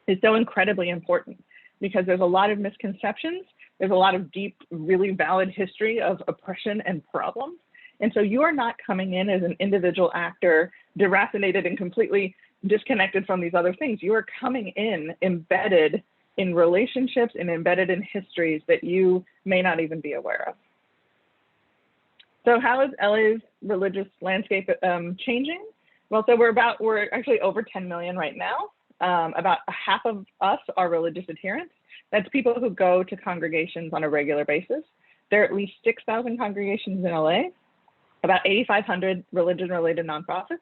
is so incredibly important, because there's a lot of misconceptions. There's a lot of deep, really valid history of oppression and problems. And so you are not coming in as an individual actor, deracinated and completely disconnected from these other things. You are coming in embedded in relationships and embedded in histories that you may not even be aware of. So how is LA's religious landscape changing? Well, so we're actually over 10 million right now. About half of us are religious adherents. That's people who go to congregations on a regular basis. There are at least 6,000 congregations in LA. about 8,500 religion-related nonprofits,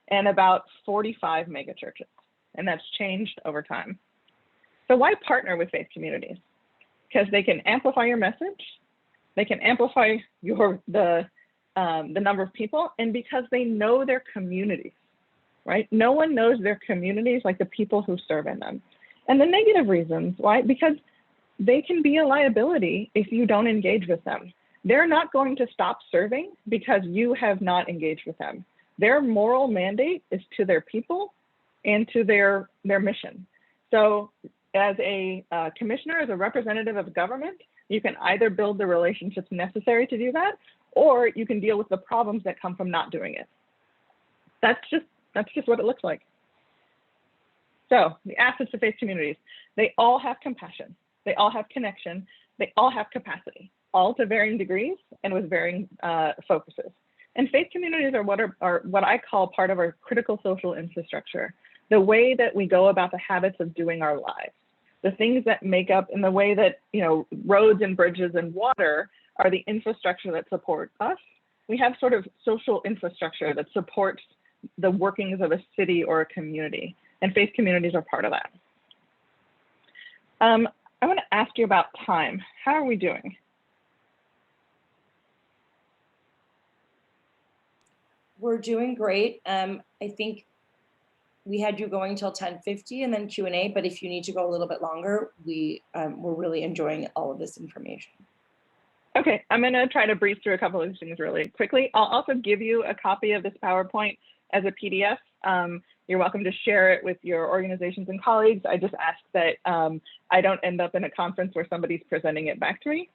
and about 45 megachurches. And that's changed over time. So why partner with faith communities? Because they can amplify your message, they can amplify the number of people, and because they know their communities, right? No one knows their communities like the people who serve in them. And the negative reasons, why? Because they can be a liability if you don't engage with them. They're not going to stop serving because you have not engaged with them. Their moral mandate is to their people and to their mission. So as a commissioner, as a representative of government, you can either build the relationships necessary to do that, or you can deal with the problems that come from not doing it. That's just what it looks like. So the assets of faith communities, they all have compassion, they all have connection, they all have capacity, all to varying degrees and with varying focuses. And faith communities are what I call part of our critical social infrastructure, the way that we go about the habits of doing our lives, the things that make up in the way that, roads and bridges and water are the infrastructure that support us. We have sort of social infrastructure that supports the workings of a city or a community, and faith communities are part of that. I want to ask you about time. How are we doing?
We're doing great. I think we had you going till 10:50 and then Q&A, but if you need to go a little bit longer, we're really enjoying all of this information.
Okay, I'm going to try to breeze through a couple of these things really quickly. I'll also give you a copy of this PowerPoint as a PDF. You're welcome to share it with your organizations and colleagues. I just ask that I don't end up in a conference where somebody's presenting it back to me.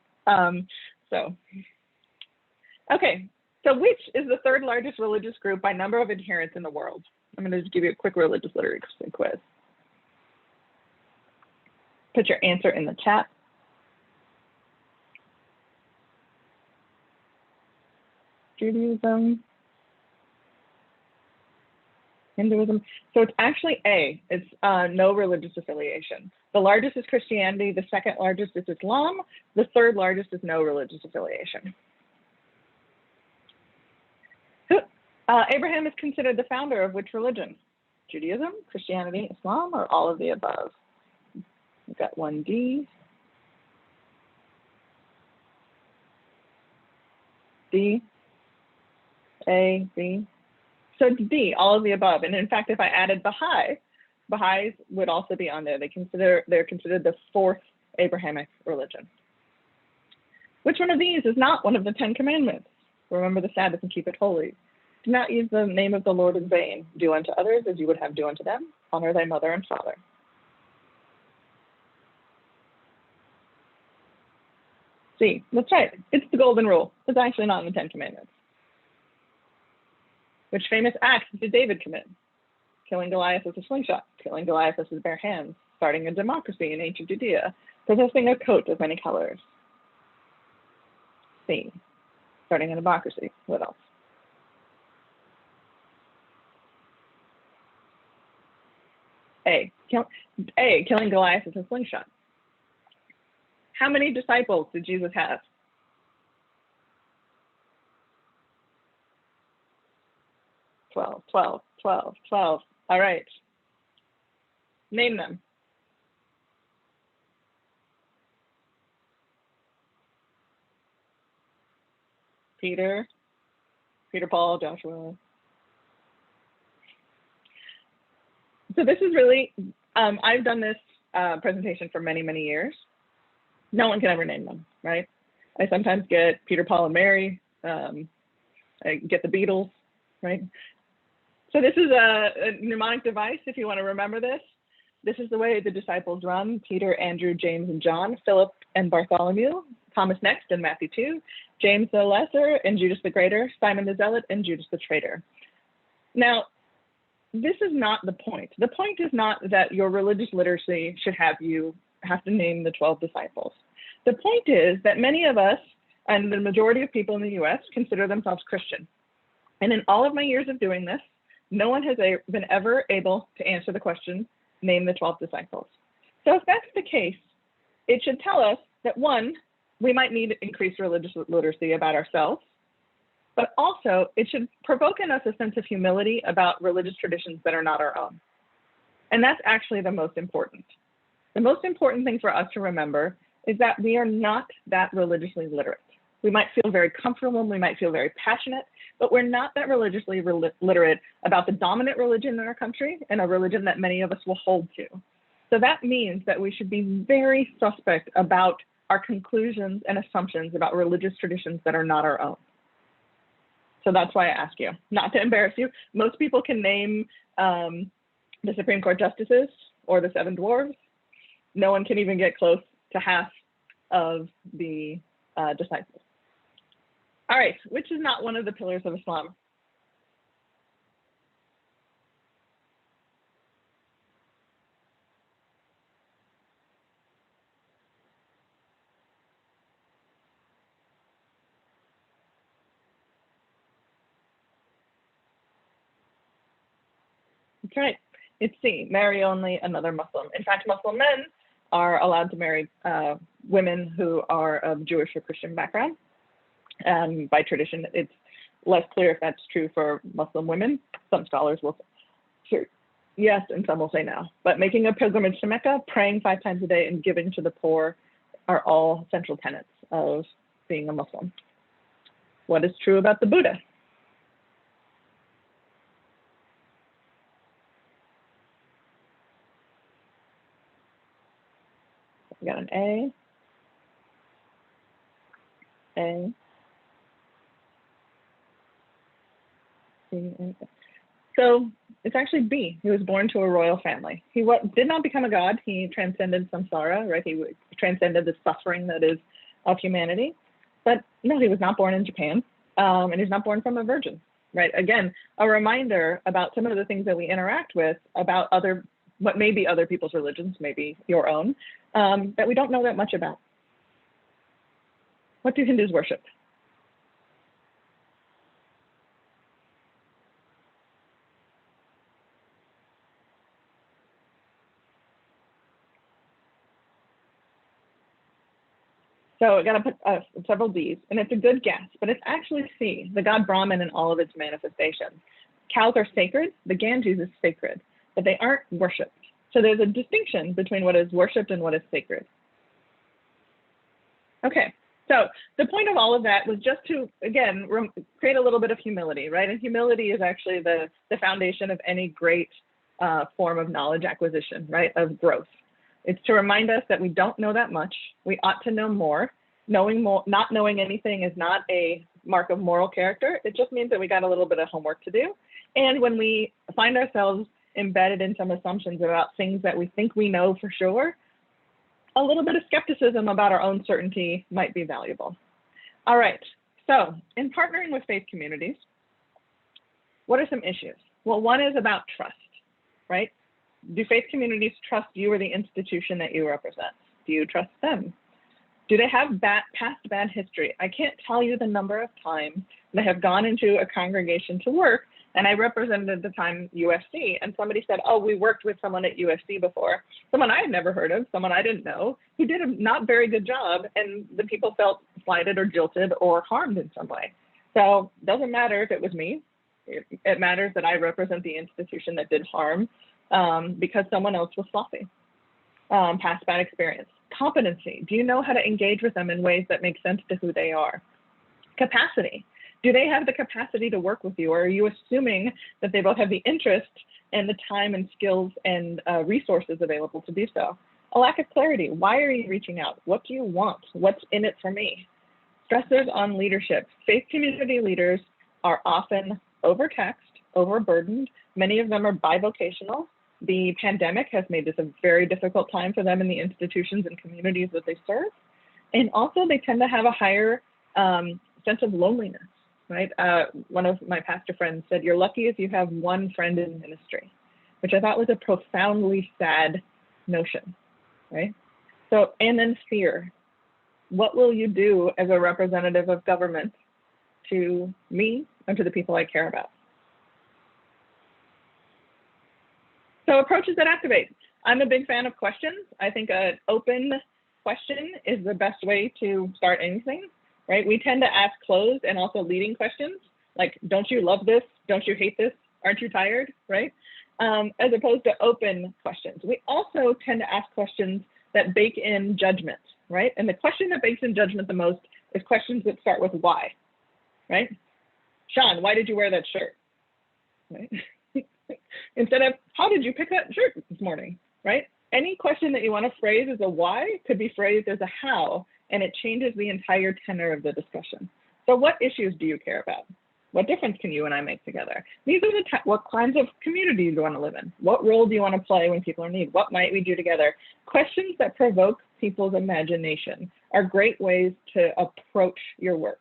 Okay, so which is the third largest religious group by number of adherents in the world? I'm going to just give you a quick religious literacy quiz. Put your answer in the chat. Judaism, Hinduism. So it's actually A, it's no religious affiliation. The largest is Christianity, the second largest is Islam, the third largest is no religious affiliation. Abraham is considered the founder of which religion? Judaism, Christianity, Islam, or all of the above? We've got 1D. D, A, B. So it's D, all of the above. And in fact, if I added Baha'is would also be on there. They're considered the fourth Abrahamic religion. Which one of these is not one of the 10 commandments? Remember the Sabbath and keep it holy. Do not use the name of the Lord in vain. Do unto others as you would have do unto them. Honor thy mother and father. See, that's right. It's the golden rule. It's actually not in the 10 commandments. Which famous act did David commit? Killing Goliath with a slingshot, killing Goliath with his bare hands, starting a democracy in ancient Judea, possessing a coat of many colors. C, starting a democracy. What else? A, killing Goliath with a slingshot. How many disciples did Jesus have? 12, 12, 12, 12. All right. Name them. Peter, Paul, Joshua. So this is really, I've done this presentation for many, many years. No one can ever name them, right? I sometimes get Peter, Paul, and Mary. I get the Beatles, right? So this is a mnemonic device if you want to remember this. This is the way the disciples run: Peter, Andrew, James, and John, Philip and Bartholomew, Thomas next and Matthew 2, James the Lesser and Judas the Greater, Simon the Zealot and Judas the Traitor. Now, this is not the point. The point is not that your religious literacy should have you have to name the 12 disciples. The point is that many of us, and the majority of people in the US, consider themselves Christian. And in all of my years of doing this, no one has been ever able to answer the question, name the 12 disciples. So if that's the case, it should tell us that one, we might need increased religious literacy about ourselves, but also it should provoke in us a sense of humility about religious traditions that are not our own. And that's actually the most important. The most important thing for us to remember is that we are not that religiously literate. We might feel very comfortable, we might feel very passionate, but we're not that religiously literate about the dominant religion in our country and a religion that many of us will hold to. So that means that we should be very suspect about our conclusions and assumptions about religious traditions that are not our own. So that's why I ask you, not to embarrass you. Most people can name the Supreme Court justices or the seven dwarves. No one can even get close to half of the disciples. All right, which is not one of the pillars of Islam? That's right, it's C, marry only another Muslim. In fact, Muslim men are allowed to marry women who are of Jewish or Christian background. By tradition, it's less clear if that's true for Muslim women. Some scholars will say yes, and some will say no. But making a pilgrimage to Mecca, praying 5 times a day, and giving to the poor are all central tenets of being a Muslim. What is true about the Buddha? We got an A. So it's actually B. He was born to a royal family. He did not become a god. He transcended samsara, right? He transcended the suffering that is of humanity. But no, he was not born in Japan, and he's not born from a virgin, right? Again, a reminder about some of the things that we interact with about what may be other people's religions, maybe your own, that we don't know that much about. What do Hindus worship? So I got to put several Ds, and it's a good guess, but it's actually C, the god Brahman in all of its manifestations. Cows are sacred, the Ganges is sacred, but they aren't worshipped. So there's a distinction between what is worshipped and what is sacred. Okay, so the point of all of that was just to, again, create a little bit of humility, right? And humility is actually the foundation of any great form of knowledge acquisition, right, of growth. It's to remind us that we don't know that much. We ought to know more. Knowing more, not knowing anything is not a mark of moral character. It just means that we got a little bit of homework to do. And when we find ourselves embedded in some assumptions about things that we think we know for sure, a little bit of skepticism about our own certainty might be valuable. All right, so in partnering with faith communities, what are some issues? Well, one is about trust, right? Do faith communities trust you or the institution that you represent? Do you trust them? Do they have past bad history? I can't tell you the number of times that I have gone into a congregation to work, and I represented at the time USC, and somebody said, oh, we worked with someone at USC before, someone I had never heard of, someone I didn't know, who did a not very good job, and the people felt slighted or jilted or harmed in some way. So it doesn't matter if it was me. It matters that I represent the institution that did harm, because someone else was sloppy. Past bad experience. Competency. Do you know how to engage with them in ways that make sense to who they are? Capacity. Do they have the capacity to work with you, or are you assuming that they both have the interest and the time and skills and resources available to do so? A lack of clarity. Why are you reaching out? What do you want? What's in it for me? Stressors on leadership. Faith community leaders are often overtaxed, overburdened. Many of them are bivocational. The pandemic has made this a very difficult time for them in the institutions and communities that they serve. And also they tend to have a higher sense of loneliness, right? One of my pastor friends said, you're lucky if you have one friend in ministry, which I thought was a profoundly sad notion, right? So, and then fear. What will you do as a representative of government to me and to the people I care about? So approaches that activate. I'm a big fan of questions. I think an open question is the best way to start anything, right? We tend to ask closed and also leading questions, like, don't you love this? Don't you hate this? Aren't you tired, right? As opposed to open questions. We also tend to ask questions that bake in judgment, right? And the question that bakes in judgment the most is questions that start with why, right? Sean, why did you wear that shirt, right? Instead of, how did you pick that shirt this morning, right? Any question that you want to phrase as a why could be phrased as a how, and it changes the entire tenor of the discussion. So what issues do you care about? What difference can you and I make together? These are the what kinds of community do you want to live in? What role do you want to play when people are in need? What might we do together? Questions that provoke people's imagination are great ways to approach your work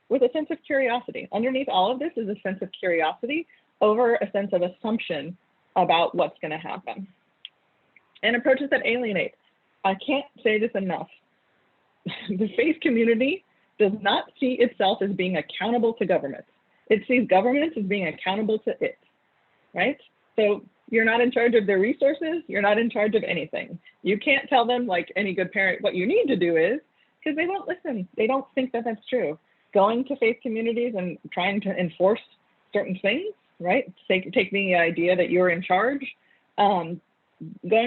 with a sense of curiosity. Underneath all of this is a sense of curiosity over a sense of assumption about what's going to happen. And approaches that alienate. I can't say this enough. The faith community does not see itself as being accountable to government. It sees government as being accountable to it, right? So you're not in charge of their resources. You're not in charge of anything. You can't tell them, like any good parent, what you need to do is, because they won't listen. They don't think that that's true. Going to faith communities and trying to enforce certain things, right? Take the idea that you're in charge, going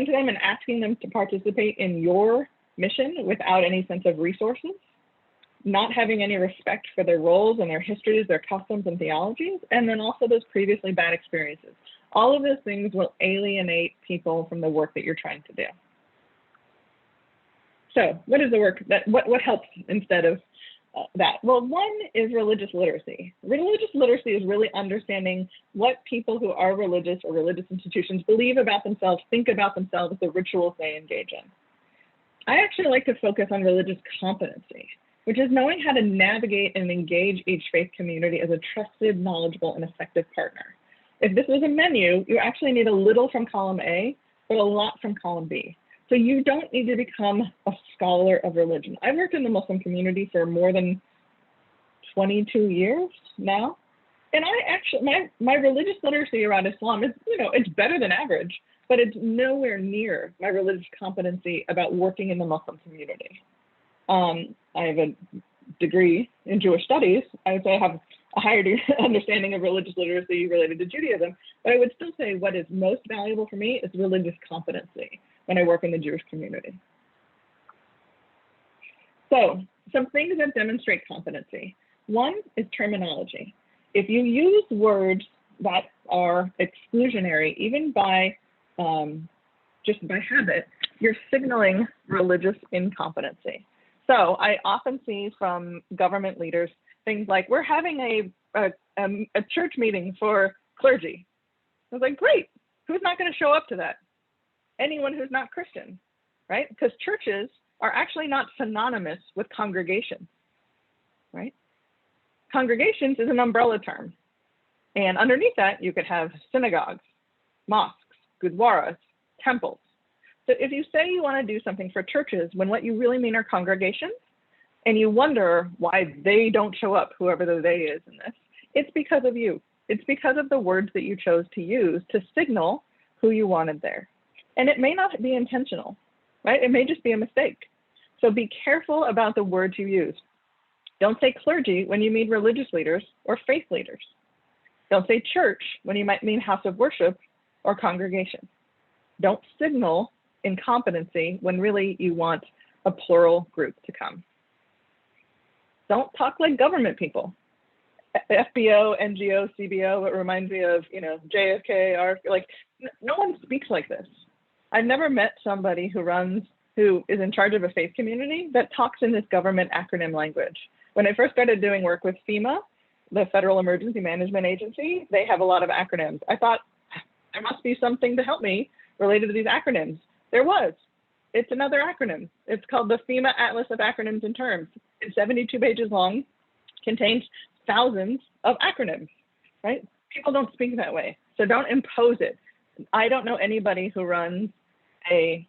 to them and asking them to participate in your mission without any sense of resources, not having any respect for their roles and their histories, their customs and theologies, and then also those previously bad experiences. All of those things will alienate people from the work that you're trying to do. So what is the work that, what helps instead of that? Well, one is religious literacy. Religious literacy is really understanding what people who are religious or religious institutions believe about themselves, think about themselves, the rituals they engage in. I actually like to focus on religious competency, which is knowing how to navigate and engage each faith community as a trusted, knowledgeable, and effective partner. If this was a menu, you actually need a little from column A, but a lot from column B. So you don't need to become a scholar of religion. I've worked in the Muslim community for more than 22 years now. And I actually, my religious literacy around Islam is, it's better than average, but it's nowhere near my religious competency about working in the Muslim community. I have a degree in Jewish studies. I would say I have a higher understanding of religious literacy related to Judaism, but I would still say what is most valuable for me is religious competency when I work in the Jewish community. So some things that demonstrate competency. One is terminology. If you use words that are exclusionary, even by just by habit, you're signaling religious incompetency. So I often see from government leaders things like, we're having a church meeting for clergy. I was like, great, who's not going to show up to that? Anyone who's not Christian, right? Because churches are actually not synonymous with congregations, right? Congregations is an umbrella term. And underneath that, you could have synagogues, mosques, gurdwaras, temples. So if you say you want to do something for churches when what you really mean are congregations, and you wonder why they don't show up, whoever the they is in this, it's because of you. It's because of the words that you chose to use to signal who you wanted there. And it may not be intentional, right? It may just be a mistake. So be careful about the words you use. Don't say clergy when you mean religious leaders or faith leaders. Don't say church when you might mean house of worship or congregation. Don't signal incompetency when really you want a plural group to come. Don't talk like government people. FBO, NGO, CBO, it reminds me of, JFK, like, no one speaks like this. I've never met somebody who is in charge of a faith community that talks in this government acronym language. When I first started doing work with FEMA, the Federal Emergency Management Agency, they have a lot of acronyms. I thought there must be something to help me related to these acronyms. There was. It's another acronym. It's called the FEMA Atlas of Acronyms and Terms. It's 72 pages long, contains thousands of acronyms, right? People don't speak that way, so don't impose it. I don't know anybody who runs a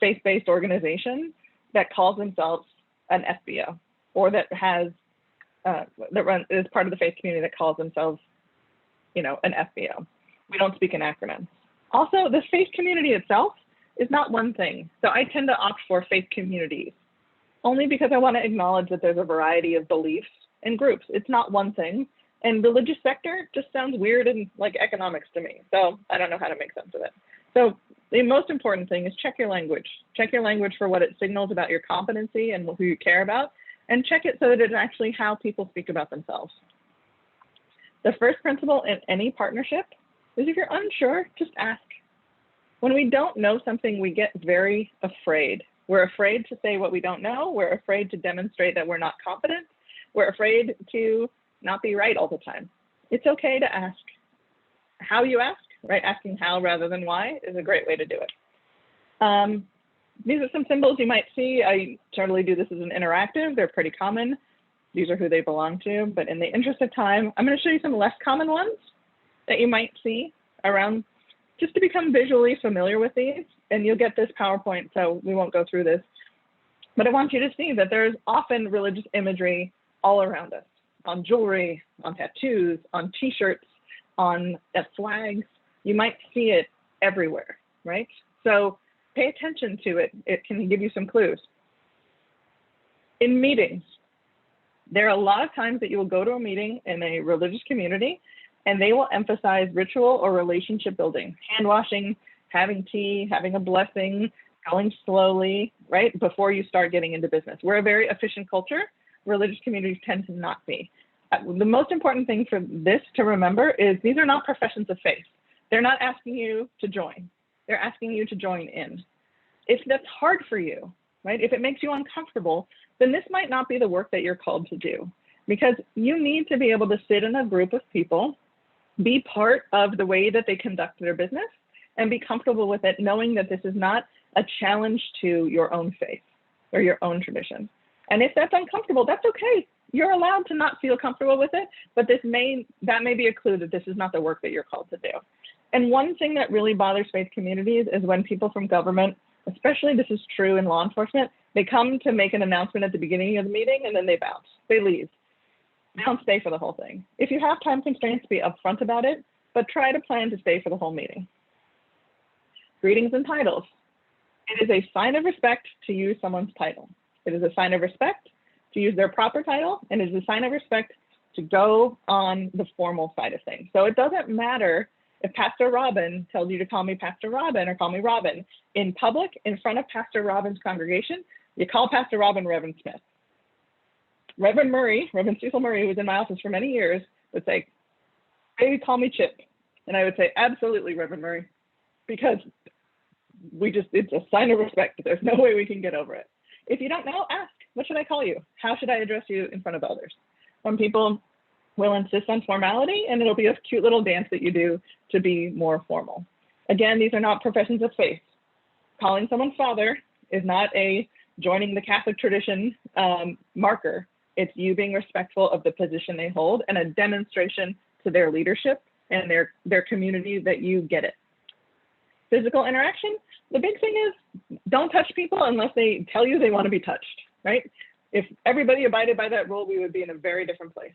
faith-based organization that calls themselves an FBO, or that has is part of the faith community that calls themselves, an FBO. We don't speak in acronyms. Also, the faith community itself is not one thing. So I tend to opt for faith communities, only because I want to acknowledge that there's a variety of beliefs and groups. It's not one thing. And religious sector just sounds weird and like economics to me. So I don't know how to make sense of it. So the most important thing is check your language. Check your language for what it signals about your competency and who you care about, and check it so that it's actually how people speak about themselves. The first principle in any partnership is if you're unsure, just ask. When we don't know something, we get very afraid. We're afraid to say what we don't know. We're afraid to demonstrate that we're not competent. We're afraid to not be right all the time. It's okay to ask. How you ask, right? Asking how rather than why is a great way to do it. These are some symbols you might see. I totally do this as an interactive. They're pretty common. These are who they belong to. But in the interest of time, I'm going to show you some less common ones that you might see around, just to become visually familiar with these. And you'll get this PowerPoint, so we won't go through this. But I want you to see that there's often religious imagery all around us, on jewelry, on tattoos, on t-shirts, on flags. You might see it everywhere, right? So pay attention to it. It can give you some clues. In meetings, there are a lot of times that you will go to a meeting in a religious community and they will emphasize ritual or relationship building, hand washing, having tea, having a blessing, going slowly, right, before you start getting into business. We're a very efficient culture. Religious communities tend to not be. The most important thing for this to remember is these are not professions of faith. They're not asking you to join. They're asking you to join in. If that's hard for you, right, if it makes you uncomfortable, then this might not be the work that you're called to do, because you need to be able to sit in a group of people, be part of the way that they conduct their business, and be comfortable with it, knowing that this is not a challenge to your own faith or your own tradition. And if that's uncomfortable, that's okay. You're allowed to not feel comfortable with it, but that may be a clue that this is not the work that you're called to do. And one thing that really bothers faith communities is when people from government, especially this is true in law enforcement, they come to make an announcement at the beginning of the meeting and then they bounce, they leave. They don't stay for the whole thing. If you have time constraints, be upfront about it, but try to plan to stay for the whole meeting. Greetings and titles. It is a sign of respect to use someone's title. It is a sign of respect to use their proper title, and it is a sign of respect to go on the formal side of things. So it doesn't matter if Pastor Robin tells you to call me Pastor Robin or call me Robin. In public, in front of Pastor Robin's congregation, you call Pastor Robin Reverend Smith. Reverend Cecil Murray, who was in my office for many years, would say, "Baby, call me Chip." And I would say, "Absolutely, Reverend Murray," because it's a sign of respect. There's no way we can get over it. If you don't know, ask, what should I call you? How should I address you in front of others? Some people will insist on formality, and it'll be a cute little dance that you do to be more formal. Again, these are not professions of faith. Calling someone father is not a joining the Catholic tradition marker. It's you being respectful of the position they hold and a demonstration to their leadership and their community that you get it. Physical interaction, the big thing is don't touch people unless they tell you they want to be touched, right? If everybody abided by that rule, we would be in a very different place.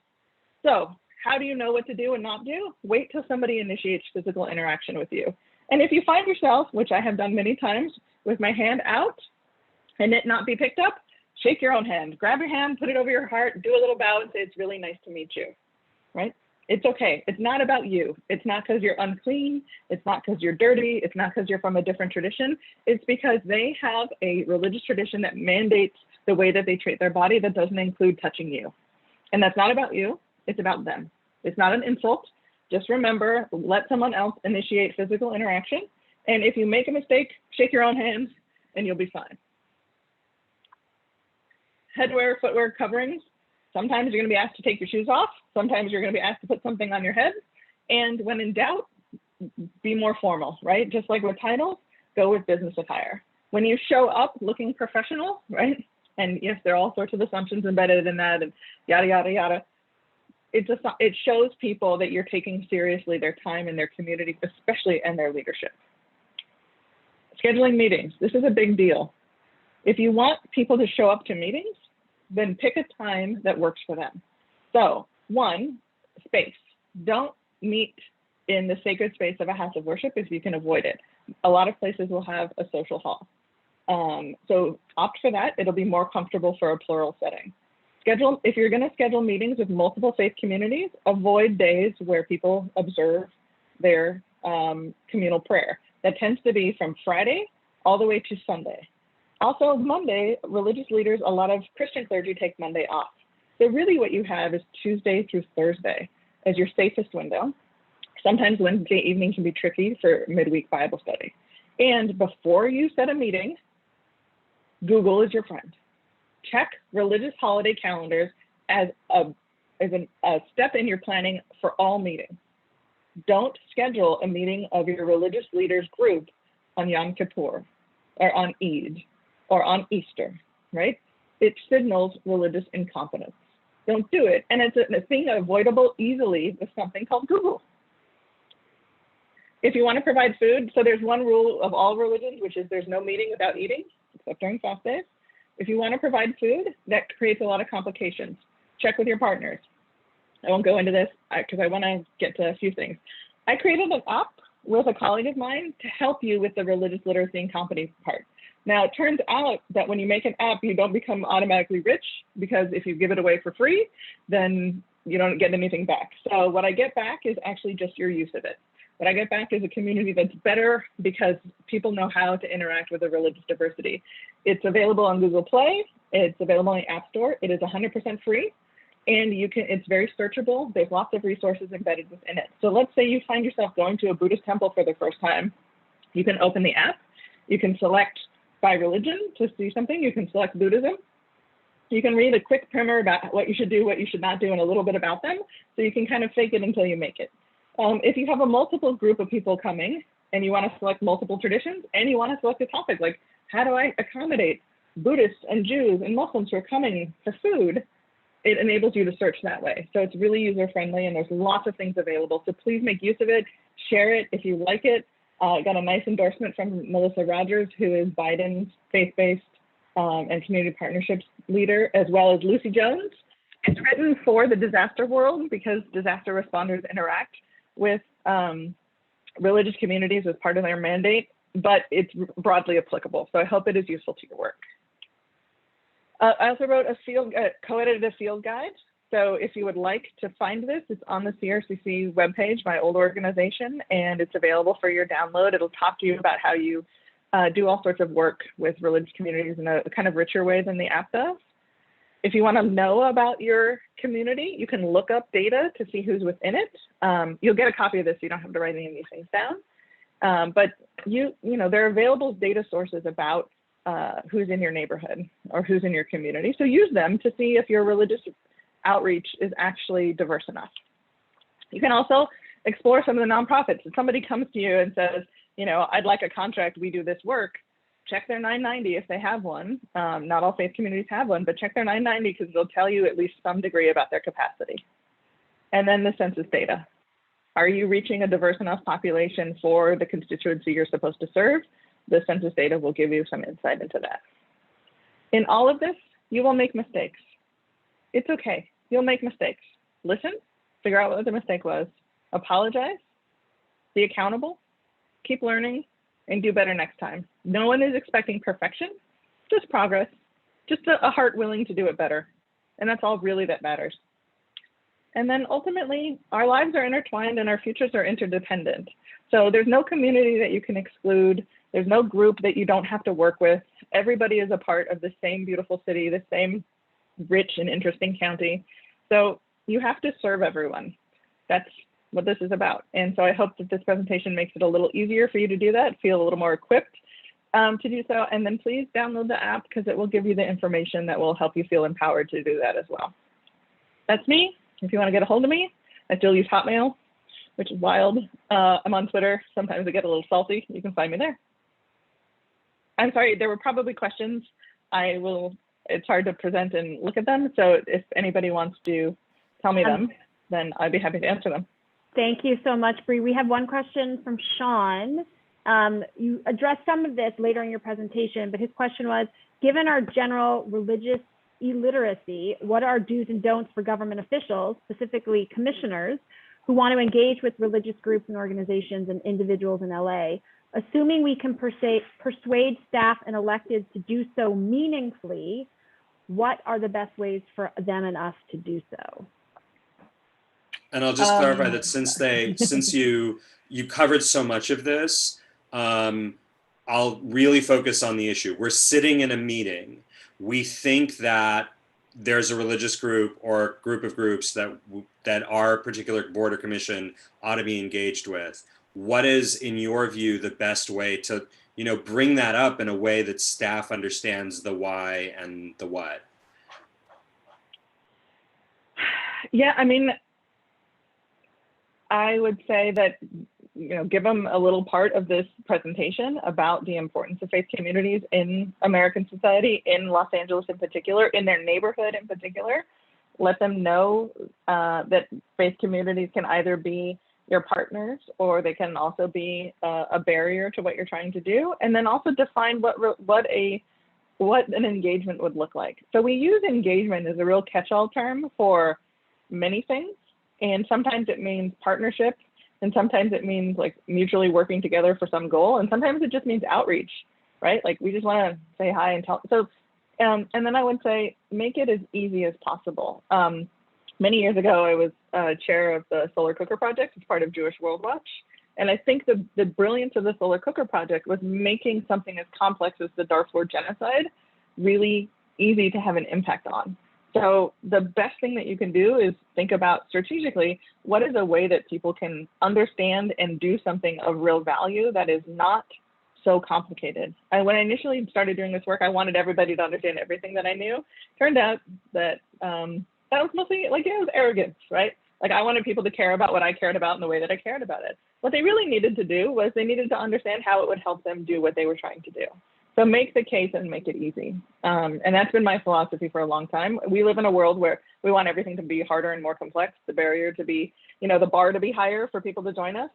So how do you know what to do and not do? Wait till somebody initiates physical interaction with you. And if you find yourself, which I have done many times, with my hand out and it not be picked up, shake your own hand. Grab your hand, put it over your heart, do a little bow and say, "It's really nice to meet you," right? It's okay. It's not about you. It's not because you're unclean. It's not because you're dirty. It's not because you're from a different tradition. It's because they have a religious tradition that mandates the way that they treat their body that doesn't include touching you. And that's not about you. It's about them. It's not an insult. Just remember, let someone else initiate physical interaction. And if you make a mistake, shake your own hands and you'll be fine. Headwear, footwear, coverings. Sometimes you're going to be asked to take your shoes off. Sometimes you're going to be asked to put something on your head. And when in doubt, be more formal, right? Just like with titles, go with business attire. When you show up looking professional, right? And yes, there are all sorts of assumptions embedded in that and yada, yada, yada. It shows people that you're taking seriously their time and their community, especially and their leadership. Scheduling meetings. This is a big deal. If you want people to show up to meetings, then pick a time that works for them. So, one, space. Don't meet in the sacred space of a house of worship if you can avoid it. A lot of places will have a social hall. So opt for that. It'll be more comfortable for a plural setting. If you're going to schedule meetings with multiple faith communities, avoid days where people observe their communal prayer. That tends to be from Friday all the way to Sunday. Also Monday, religious leaders, a lot of Christian clergy take Monday off. So really what you have is Tuesday through Thursday as your safest window. Sometimes Wednesday evening can be tricky for midweek Bible study. And before you set a meeting, Google is your friend. Check religious holiday calendars as a step in your planning for all meetings. Don't schedule a meeting of your religious leaders group on Yom Kippur or on Eid or on Easter, right? It signals religious incompetence. Don't do it. And it's a thing avoidable easily with something called Google. If you want to provide food, so there's one rule of all religions, which is there's no meeting without eating, except during fast days. If you want to provide food, that creates a lot of complications. Check with your partners. I won't go into this because I want to get to a few things. I created an app with a colleague of mine to help you with the religious literacy and competence part. Now, it turns out that when you make an app, you don't become automatically rich, because if you give it away for free, then you don't get anything back. So what I get back is actually just your use of it. What I get back is a community that's better because people know how to interact with the religious diversity. It's available on Google Play. It's available in the App Store. It is 100% free, and it's very searchable. There's lots of resources embedded within it. So let's say you find yourself going to a Buddhist temple for the first time. You can open the app. You can select by religion to see something. You can select Buddhism. You can read a quick primer about what you should do, what you should not do, and a little bit about them. So you can kind of fake it until you make it. If you have a multiple group of people coming and you want to select multiple traditions and you want to select a topic like, how do I accommodate Buddhists and Jews and Muslims who are coming for food, it enables you to search that way. So it's really user friendly, and there's lots of things available. So please make use of it, share it if you like it. I got a nice endorsement from Melissa Rogers, who is Biden's faith-based and community partnerships leader, as well as Lucy Jones. It's written for the disaster world because disaster responders interact with religious communities as part of their mandate, but it's broadly applicable. So I hope it is useful to your work. I also wrote a co-edited field guide. So if you would like to find this, it's on the CRCC webpage, my old organization, and it's available for your download. It'll talk to you about how you do all sorts of work with religious communities in a kind of richer way than the app does. If you want to know about your community, you can look up data to see who's within it. You'll get a copy of this, so you don't have to write any of these things down. But you know, there are available data sources about who's in your neighborhood or who's in your community. So use them to see if your religious outreach is actually diverse enough. You can also explore some of the nonprofits. If somebody comes to you and says, you know, I'd like a contract, we do this work, check their 990 if they have one. Not all faith communities have one, but check their 990 because they'll tell you at least some degree about their capacity. And then the census data. Are you reaching a diverse enough population for the constituency you're supposed to serve? The census data will give you some insight into that. In all of this, you will make mistakes. It's okay. You'll make mistakes. Listen, figure out what the mistake was, apologize, be accountable, keep learning, and do better next time. No one is expecting perfection, just progress, just a heart willing to do it better. And that's all really that matters. And then ultimately, our lives are intertwined and our futures are interdependent. So there's no community that you can exclude. There's no group that you don't have to work with. Everybody is a part of the same beautiful city, the same rich and interesting county. So you have to serve everyone. That's what this is about. And so I hope that this presentation makes it a little easier for you to do that, feel a little more equipped to do so. And then please download the app because it will give you the information that will help you feel empowered to do that as well. That's me. If you want to get a hold of me, I still use Hotmail, which is wild. I'm on Twitter. Sometimes I get a little salty. You can find me there. I'm sorry, there were probably questions. It's hard to present and look at them. So if anybody wants to tell me them, then I'd be happy to answer them.
Thank you so much, Bree. We have one question from Sean. You addressed some of this later in your presentation, but his question was, given our general religious illiteracy, what are do's and don'ts for government officials, specifically commissioners, who want to engage with religious groups and organizations and individuals in LA, assuming we can persuade staff and electeds to do so meaningfully, what are the best ways for them and us to do so?
And I'll just clarify that since you covered so much of this, I'll really focus on the issue. We're sitting in a meeting. We think that there's a religious group or group of groups that our particular board or commission ought to be engaged with. What is, in your view, the best way to, bring that up in a way that staff understands the why and the what?
Yeah, I mean, I would say that, give them a little part of this presentation about the importance of faith communities in American society, in Los Angeles in particular, in their neighborhood in particular. Let them know that faith communities can either be your partners or they can also be a barrier to what you're trying to do. And then also define what an engagement would look like. So we use engagement as a real catch-all term for many things. And sometimes it means partnership, and sometimes it means like mutually working together for some goal, and sometimes it just means outreach, right? Like we just want to say hi and tell. So, and then I would say make it as easy as possible. Many years ago, I was chair of the Solar Cooker Project as part of Jewish World Watch, and I think the brilliance of the Solar Cooker Project was making something as complex as the Darfur genocide really easy to have an impact on. So the best thing that you can do is think about strategically, what is a way that people can understand and do something of real value that is not so complicated. And when I initially started doing this work, I wanted everybody to understand everything that I knew. Turned out that that was mostly like, it was arrogance, right? Like I wanted people to care about what I cared about in the way that I cared about it. What they really needed to do was they needed to understand how it would help them do what they were trying to do. So make the case and make it easy. And that's been my philosophy for a long time. We live in a world where we want everything to be harder and more complex, the barrier to be, the bar to be higher for people to join us.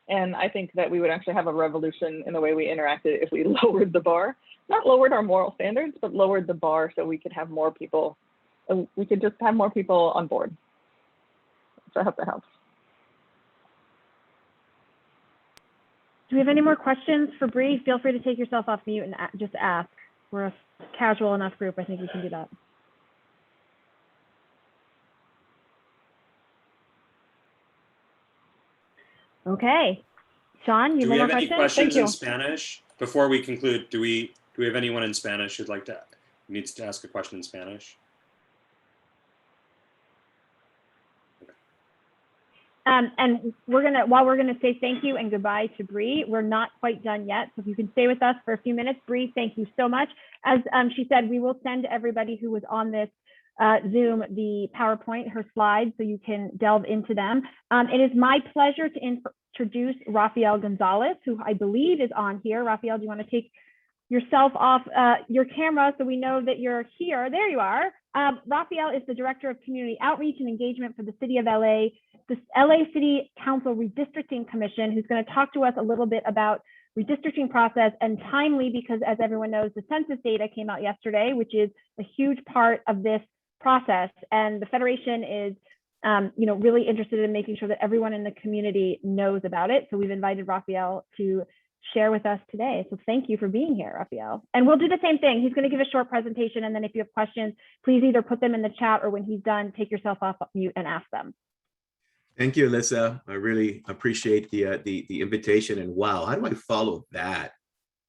And I think that we would actually have a revolution in the way we interacted if we lowered the bar, not lowered our moral standards, but lowered the bar so we could have more people, we could just have more people on board. So I hope that helps.
Do we have any more questions for Bree? Feel free to take yourself off mute and just ask. We're a casual enough group. I think we can do that. Okay. Sean, you have more questions?
Do we have any questions in Spanish? Before we conclude, do we have anyone in Spanish who'd like to, needs to ask a question in Spanish?
And while we're gonna say thank you and goodbye to Bree, we're not quite done yet. So if you can stay with us for a few minutes, Bree, thank you so much. As she said, we will send everybody who was on this Zoom the PowerPoint, her slides, so you can delve into them. It is my pleasure to introduce Rafael Gonzalez, who I believe is on here. Rafael, do you want to take yourself off your camera so we know that you're here? There you are. Rafael is the Director of Community Outreach and Engagement for the City of LA, the LA City Council Redistricting Commission, who's going to talk to us a little bit about redistricting process, and timely because, as everyone knows, the census data came out yesterday, which is a huge part of this process. And the Federation is really interested in making sure that everyone in the community knows about it. So we've invited Rafael to share with us today. So thank you for being here, Rafael. And we'll do the same thing. He's going to give a short presentation, and then if you have questions, please either put them in the chat or when he's done, take yourself off mute and ask them.
Thank you, Alyssa. I really appreciate the invitation. And wow, how do I follow that?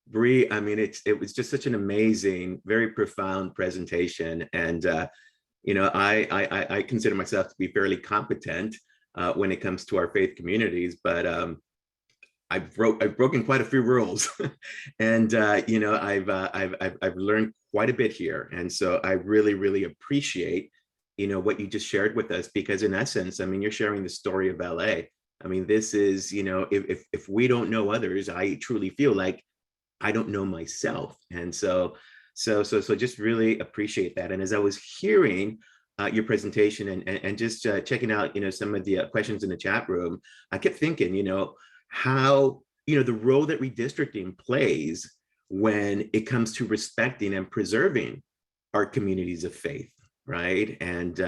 Bree, I mean, it was just such an amazing, very profound presentation. And I consider myself to be fairly competent when it comes to our faith communities, but I've broken quite a few rules, and I've learned quite a bit here, and so I really appreciate what you just shared with us, because in essence, I mean, you're sharing the story of LA. I mean, this is if we don't know others, I truly feel like I don't know myself, and so just really appreciate that. And as I was hearing your presentation and just checking out some of the questions in the chat room, I kept thinking how the role that redistricting plays when it comes to respecting and preserving our communities of faith, right? And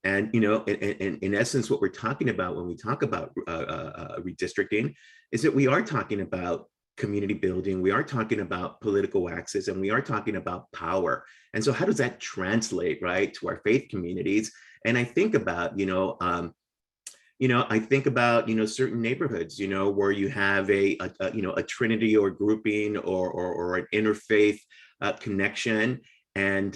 in essence, what we're talking about when we talk about redistricting is that we are talking about community building, we are talking about political access, and we are talking about power. And so how does that translate, right, to our faith communities? And I think about, I think about, certain neighborhoods, where you have a trinity or grouping or an interfaith connection, and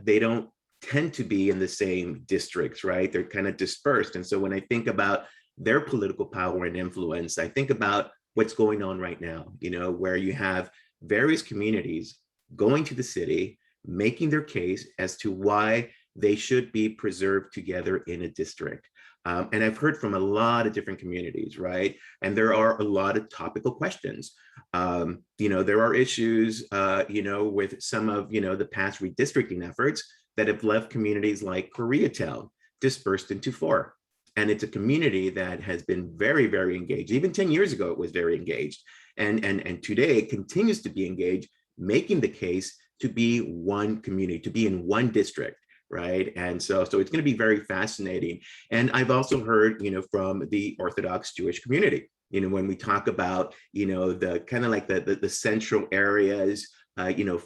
they don't tend to be in the same districts, right? They're kind of dispersed. And so when I think about their political power and influence, I think about what's going on right now, where you have various communities going to the city, making their case as to why they should be preserved together in a district. And I've heard from a lot of different communities, right? And there are a lot of topical questions. There are issues, with some of, the past redistricting efforts that have left communities like Koreatown dispersed into 4. And it's a community that has been very, very engaged. Even 10 years ago, it was very engaged. And today it continues to be engaged, making the case to be one community, to be in one district, right? And so it's going to be very fascinating. And I've also heard, from the Orthodox Jewish community, when we talk about, the kind of like the central areas,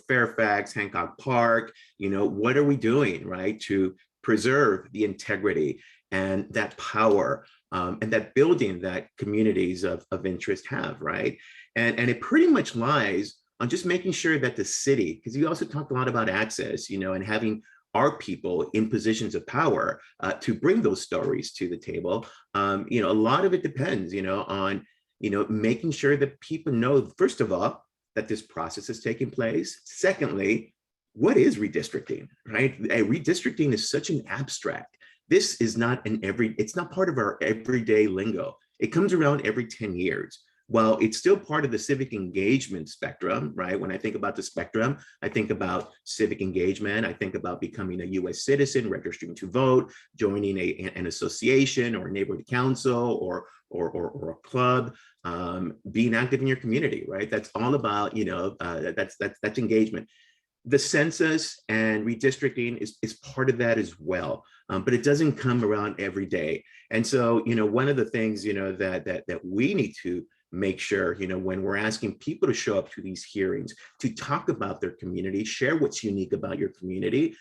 Fairfax, Hancock Park, what are we doing, right, to preserve the integrity and that power and that building that communities of interest have, right? And it pretty much lies on just making sure that the city, because you also talked a lot about access, and having our people in positions of power to bring those stories to the table. A lot of it depends, on, making sure that people know, first of all, that this process is taking place. Secondly, what is redistricting, right? Redistricting is such an abstract. This is not it's not part of our everyday lingo. It comes around every 10 years. Well, it's still part of the civic engagement spectrum, right? When I think about the spectrum, I think about civic engagement. I think about becoming a US citizen, registering to vote, joining an association or a neighborhood council or a club, being active in your community, right? That's all about, that's engagement. The census and redistricting is part of that as well, but it doesn't come around every day. And so, one of the things, that we need to make sure, when we're asking people to show up to these hearings, to talk about their community, share what's unique about your community,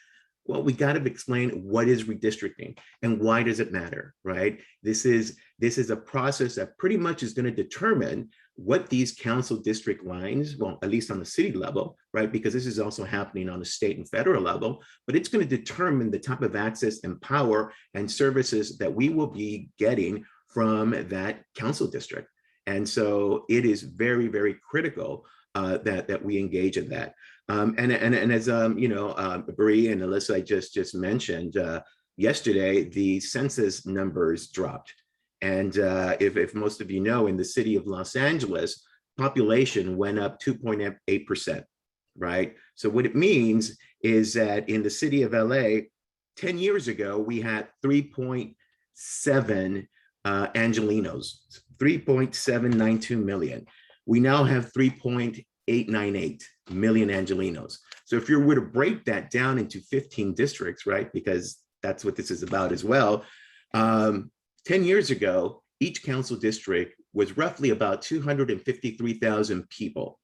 well, we got to explain what is redistricting and why does it matter, right? This is a process that pretty much is going to determine what these council district lines, well, at least on the city level, right? Because this is also happening on a state and federal level, but it's going to determine the type of access and power and services that we will be getting from that council district. And so it is very, very critical that we engage in that. And as Bree and Alyssa just mentioned, yesterday the census numbers dropped. And if most of you know, in the city of Los Angeles, population went up 2.8%, right? So what it means is that in the city of LA, 10 years ago, we had 3.7 Angelinos, 3.792 million. We now have 3.898 million Angelinos. So if you were to break that down into 15 districts, right, because that's what this is about as well, 10 years ago, each council district was roughly about 253,000 people.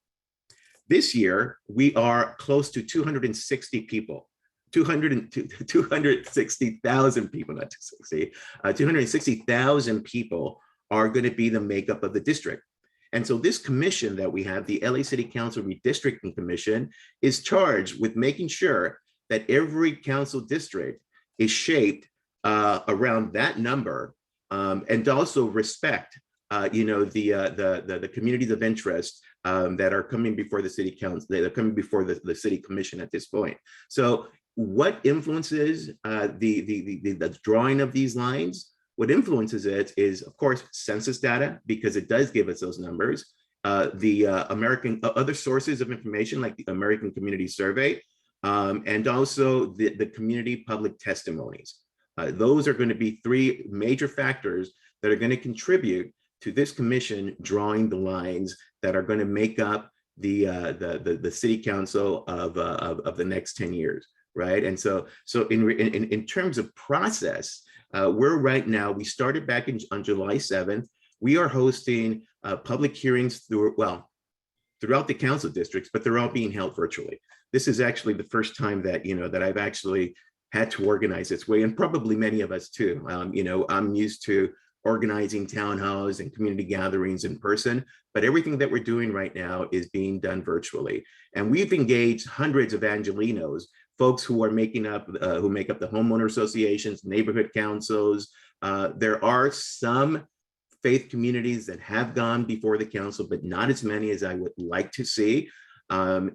This year, we are close to 260 people, 260,000 people, not 260, 260,000 people are going to be the makeup of the district. And so this commission that we have, the LA City Council Redistricting Commission, is charged with making sure that every council district is shaped around that number, and also respect, the communities of interest that are coming before the city council, that are coming before the city commission at this point. So what influences the drawing of these lines? What influences it is, of course, census data, because it does give us those numbers. The other sources of information, like the American Community Survey, and also the community public testimonies. Those are going to be 3 major factors that are going to contribute to this commission drawing the lines that are going to make up the city council of the next 10 years, right? And so in terms of process, we're right now, we started back on July 7th. We are hosting public hearings through, well, throughout the council districts, but they're all being held virtually. This is actually the first time that, that I've actually had to organize this way, and probably many of us too. I'm used to organizing town halls and community gatherings in person, but everything that we're doing right now is being done virtually. And we've engaged hundreds of Angelinos, folks who are making up, who make up the homeowner associations, neighborhood councils. There are some faith communities that have gone before the council, but not as many as I would like to see. And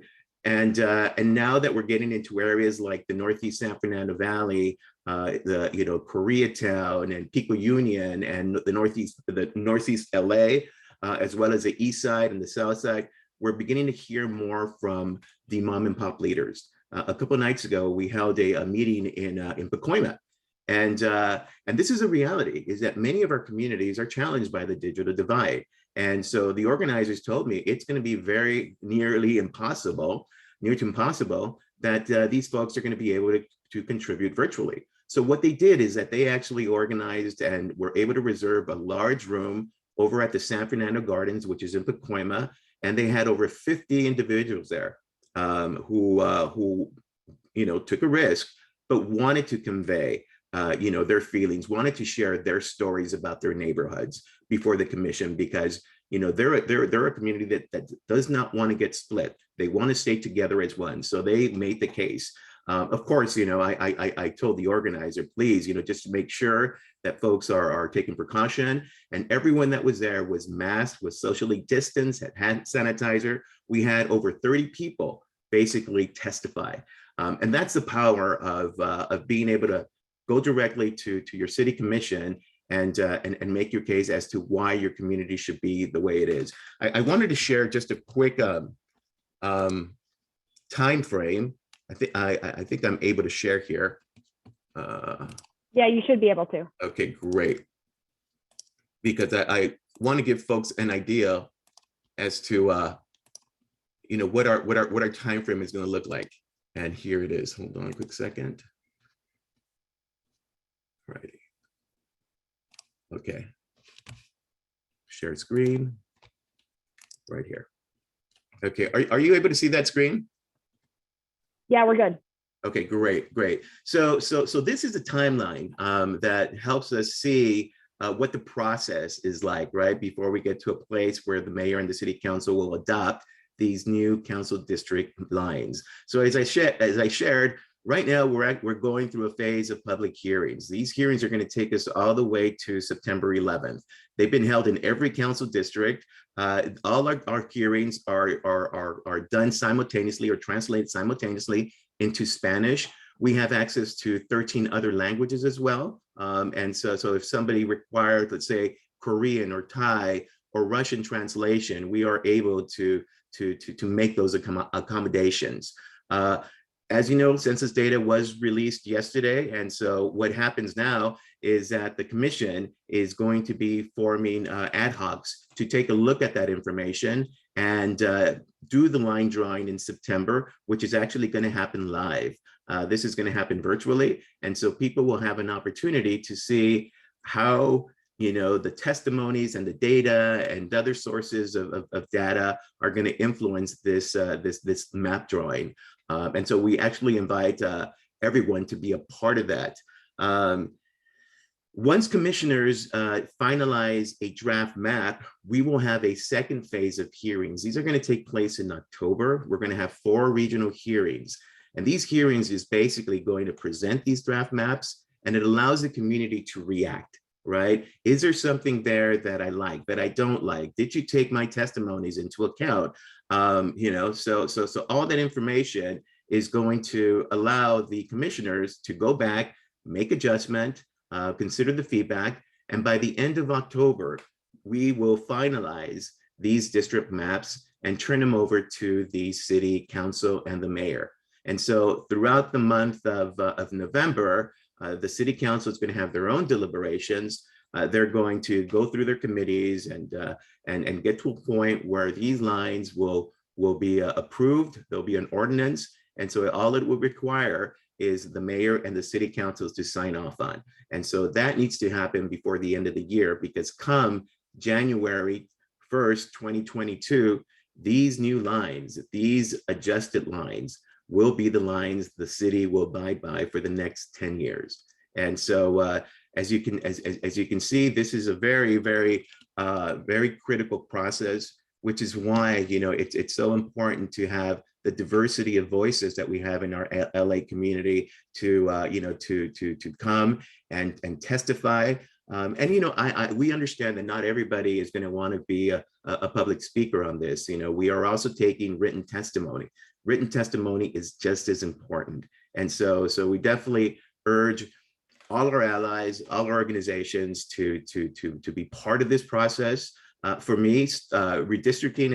now that we're getting into areas like the Northeast San Fernando Valley, Koreatown and Pico Union, and the Northeast LA, as well as the East Side and the South Side, we're beginning to hear more from the mom and pop leaders. A couple of nights ago, we held a meeting in Pacoima. And this is a reality, is that many of our communities are challenged by the digital divide. And so the organizers told me it's going to be very near to impossible that these folks are going to be able to contribute virtually. So what they did is that they actually organized and were able to reserve a large room over at the San Fernando Gardens, which is in Pacoima, and they had over 50 individuals there who took a risk, but wanted to convey their feelings, wanted to share their stories about their neighborhoods before the commission, because they're a community that does not want to get split. They want to stay together as one. So they made the case. Of course, I told the organizer, please, just to make sure that folks are taking precaution, and everyone that was there was masked, was socially distanced, had hand sanitizer. We had over 30 people basically testify. And that's the power of being able to go directly to your city commission and make your case as to why your community should be the way it is. I wanted to share just a quick time frame. I think I'm able to share here.
Yeah, you should be able to.
Okay, great. Because I want to give folks an idea as to what our time frame is going to look like. And here it is. Hold on a quick second. Righty. Okay. Share screen right here. Okay, are you able to see that screen?
Yeah, we're good.
Okay, great. So this is a timeline that helps us see what the process is like, right? Before we get to a place where the mayor and the city council will adopt these new council district lines. So as I shared, right now we're going through a phase of public hearings. These hearings are going to take us all the way to September 11th. They've been held in every council district. All our hearings are done simultaneously or translated simultaneously into Spanish. We have access to 13 other languages as well. And so if somebody required, let's say, Korean or Thai or Russian translation, we are able to make those accommodations. As you know, census data was released yesterday. And so what happens now is that the commission is going to be forming ad hocs to take a look at that information and do the line drawing in September, which is actually going to happen live. This is going to happen virtually. And so people will have an opportunity to see how the testimonies and the data and other sources of data are going to influence this map drawing. And so we actually invite everyone to be a part of that. Once commissioners finalize a draft map, we will have a second phase of hearings. These are going to take place in October. We're going to have 4 regional hearings. And these hearings is basically going to present these draft maps, and it allows the community to react. Right? Is there something there that I like, that I don't like? Did you take my testimonies into account? So all that information is going to allow the commissioners to go back, make adjustment, consider the feedback, and by the end of October, we will finalize these district maps and turn them over to the city council and the mayor. And so throughout the month of November, the city council is going to have their own deliberations. They're going to go through their committees and get to a point where these lines will be approved. There'll be an ordinance. And so all it will require is the mayor and the city councils to sign off on. And so that needs to happen before the end of the year, because come January 1st, 2022, these new lines, these adjusted lines will be the lines the city will abide by for the next 10 years. And so as you can see, this is a very, very, very critical process, which is why, you know, it's so important to have the diversity of voices that we have in our LA community to, you know, to come and testify. And, you know, we understand that not everybody is going to want to be a public speaker on this. You know, we are also taking written testimony. Written testimony is just as important. And so we definitely urge all our allies, all our organizations to be part of this process. For me, redistricting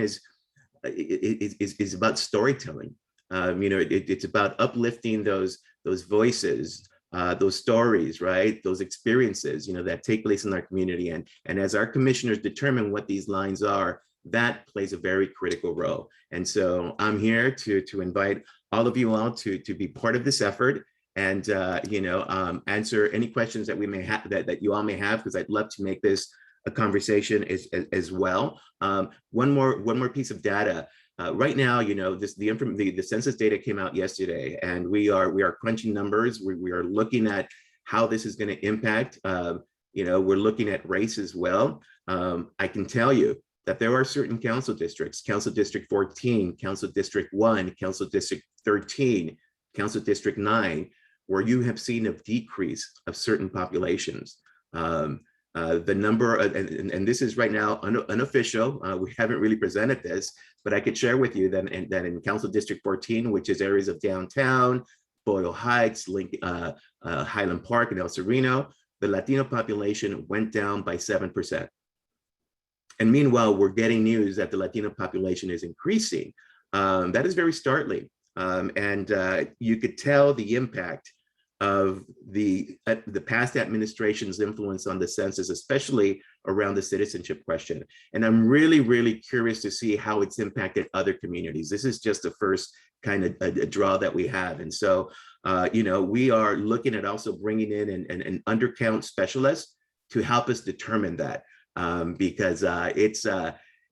is about storytelling. You know, it's about uplifting those voices, those stories, right? Those experiences, you know, that take place in our community. And as our commissioners determine what these lines are, that plays a very critical role. And so I'm here to invite all of you all to be part of this effort and, you know, answer any questions that we may have, that you all may have, because I'd love to make this a conversation as well. One more piece of data. Right now, you know, the census data came out yesterday, and we are crunching numbers. We are looking at how this is going to impact. You know, we're looking at race as well. I can tell you that there are certain council districts, Council District 14, Council District 1, Council District 13, Council District 9, where you have seen a decrease of certain populations. The number, and this is right now unofficial, we haven't really presented this, but I could share with you that in Council District 14, which is areas of downtown, Boyle Heights, Highland Park, and El Sereno, the Latino population went down by 7%. And meanwhile, we're getting news that the Latino population is increasing. That is very startling. And you could tell the impact of the past administration's influence on the census, especially around the citizenship question. And I'm really, really curious to see how it's impacted other communities. This is just the first kind of a draw that we have. And so, you know, we are looking at also bringing in an undercount specialist to help us determine that, because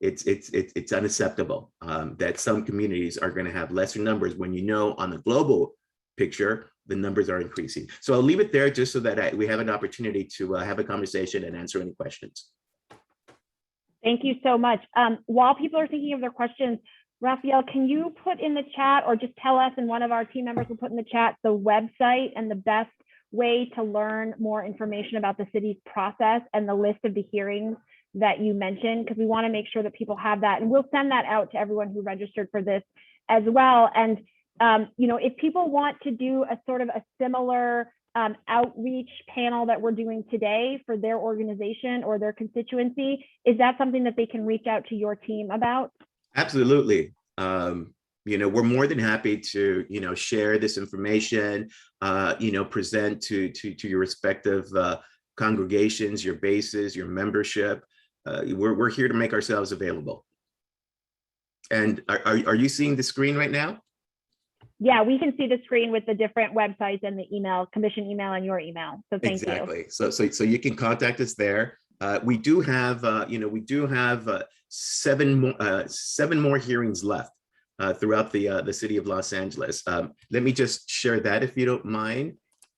it's unacceptable that some communities are going to have lesser numbers when, you know, on the global picture, the numbers are increasing. So I'll leave it there just so that we have an opportunity to have a conversation and answer any questions.
Thank you so much. While people are thinking of their questions, Raphael, can you put in the chat, or just tell us, and one of our team members will put in the chat, the website and the best way to learn more information about the city's process and the list of the hearings that you mentioned, because we want to make sure that people have that. And we'll send that out to everyone who registered for this as well. And you know, if people want to do a sort of a similar outreach panel that we're doing today for their organization or their constituency, is that something that they can reach out to your team about? Absolutely.
You know, we're more than happy to, you know, share this information, you know, present to your respective congregations, your bases, your membership. We're here to make ourselves available. And are you seeing the screen right now?
Yeah, we can see the screen with the different websites and the more, commission email and your email. So thank you.
Exactly. So you can contact us there. We do have, you know, 7 more hearings left throughout the city of Los Angeles. Let me just share that if you don't mind.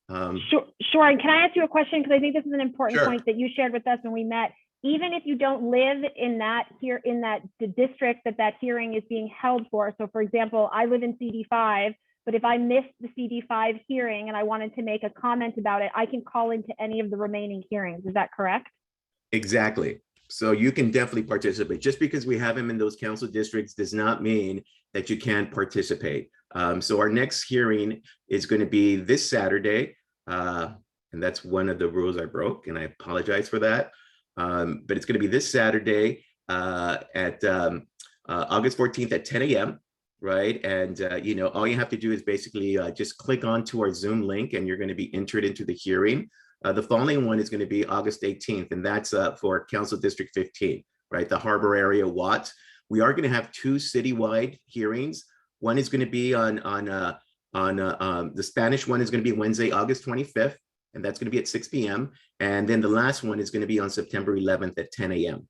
Sure. And can I ask you a question? Because I think this is an important point that you shared with us when we met. Even if you don't live in the district that hearing is being held for. So for example, I live in CD5, but if I missed the CD5 hearing and I wanted to make a comment about it, I can call into any of the remaining hearings. Is that correct?
Exactly. So you can definitely participate. Just because we have them in those council districts does not mean that you can't participate. So our next hearing is going to be this Saturday. And that's one of the rules I broke, and I apologize for that. But it's going to be this Saturday at August 14th at 10 a.m. right? And, you know, all you have to do is basically just click onto our Zoom link and you're going to be entered into the hearing. The following one is going to be August 18th, and that's for Council District 15, right? The Harbor area Watts. We are going to have 2 citywide hearings. One is going to be on the Spanish one is going to be Wednesday, August 25th, and that's going to be at 6 p.m. And then the last one is going to be on September 11th at 10 a.m.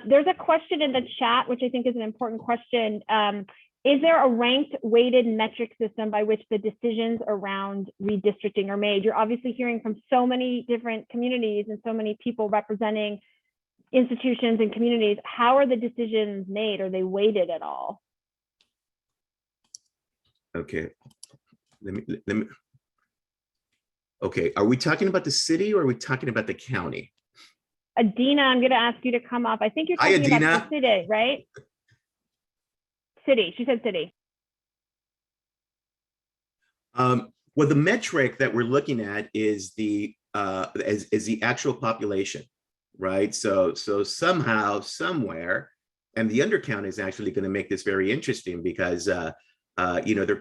There's a question in the chat, which I think is an important question. Is there a ranked weighted metric system by which the decisions around redistricting are made? You're obviously hearing from so many different communities and so many people representing institutions and communities. How are the decisions made? Are they weighted at all?
Okay, let me. Okay, are we talking about the city or are we talking about the county?
Adina, I'm going to ask you to come up. I think you're
Hi,
talking about
Adina.
the city, right? City, she said city.
Well, the metric that we're looking at is the actual population, right? So somehow, somewhere, and the undercount is actually going to make this very interesting because there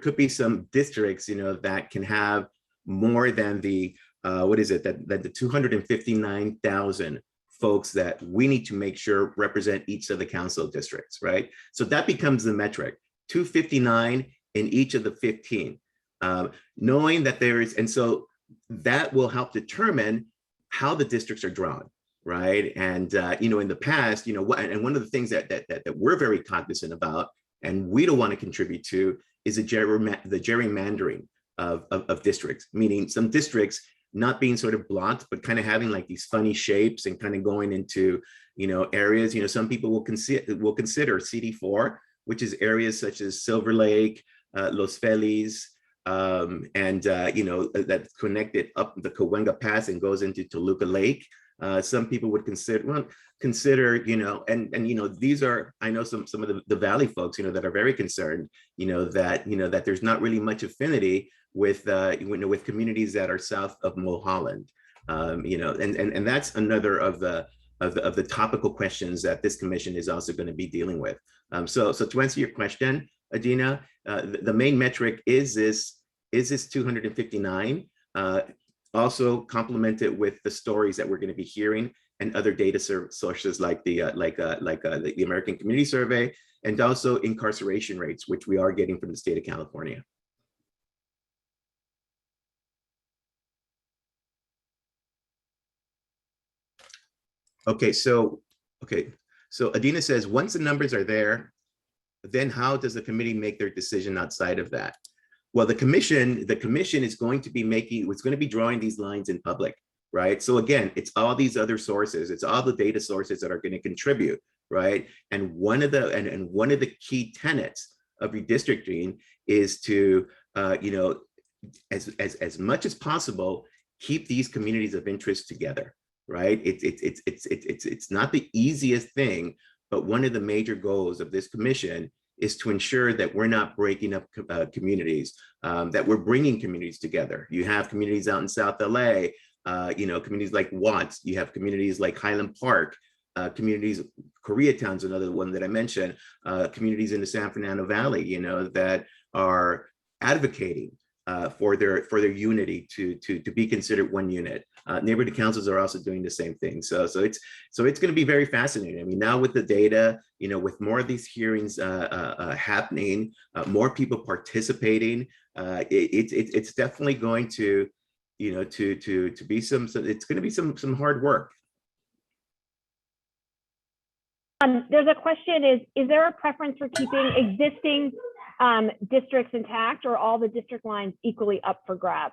could be some districts, that can have more than the that the 259,000 folks that we need to make sure represent each of the council districts, right? So that becomes the metric, 259 in each of the 15. Knowing that there is, and so that will help determine how the districts are drawn, right? And in the past, and one of the things that we're very cognizant about, and we don't want to contribute to, is the gerrymandering of districts, meaning some districts not being sort of blocked, but kind of having like these funny shapes and kind of going into areas. Some people will consider CD4, which is areas such as Silver Lake, Los Feliz, and that's connected up the Cahuenga Pass and goes into Toluca Lake. Some people would consider, these are, I know some of the Valley folks, that are very concerned, that there's not really much affinity with communities that are south of Mulholland, and that's another of the topical questions that this commission is also going to be dealing with. So to answer your question, Adina, the main metric is this 259, also complemented with the stories that we're going to be hearing and other data sources like the American Community Survey, and also incarceration rates, which we are getting from the state of California. Okay, so Adina says, once the numbers are there, then how does the committee make their decision outside of that? Well, the commission is going to be drawing these lines in public, right? So again, it's all these other sources, it's all the data sources that are going to contribute, right? And one of the key tenets of redistricting is to, as much as possible, keep these communities of interest together, right? It's not the easiest thing, but one of the major goals of this commission is to ensure that we're not breaking up communities, that we're bringing communities together. You have communities out in South LA, communities like Watts, you have communities like Highland Park, communities, Koreatown's another one that I mentioned, communities in the San Fernando Valley, that are advocating for their unity to be considered one unit. Neighborhood councils are also doing the same thing. So it's going to be very fascinating. I mean, now with the data, with more of these hearings happening, more people participating, it's definitely going to, to be it's going to be some hard work.
There's a question, is there a preference for keeping existing districts intact, or all the district lines equally up for grabs?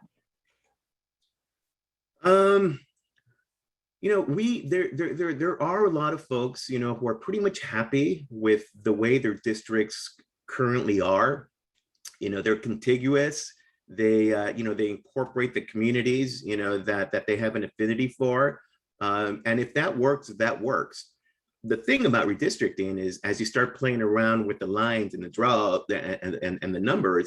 There are a lot of folks, who are pretty much happy with the way their districts currently are. They're contiguous. They they incorporate the communities, that they have an affinity for. And if that works, that works. The thing about redistricting is, as you start playing around with the lines and the draw and the numbers,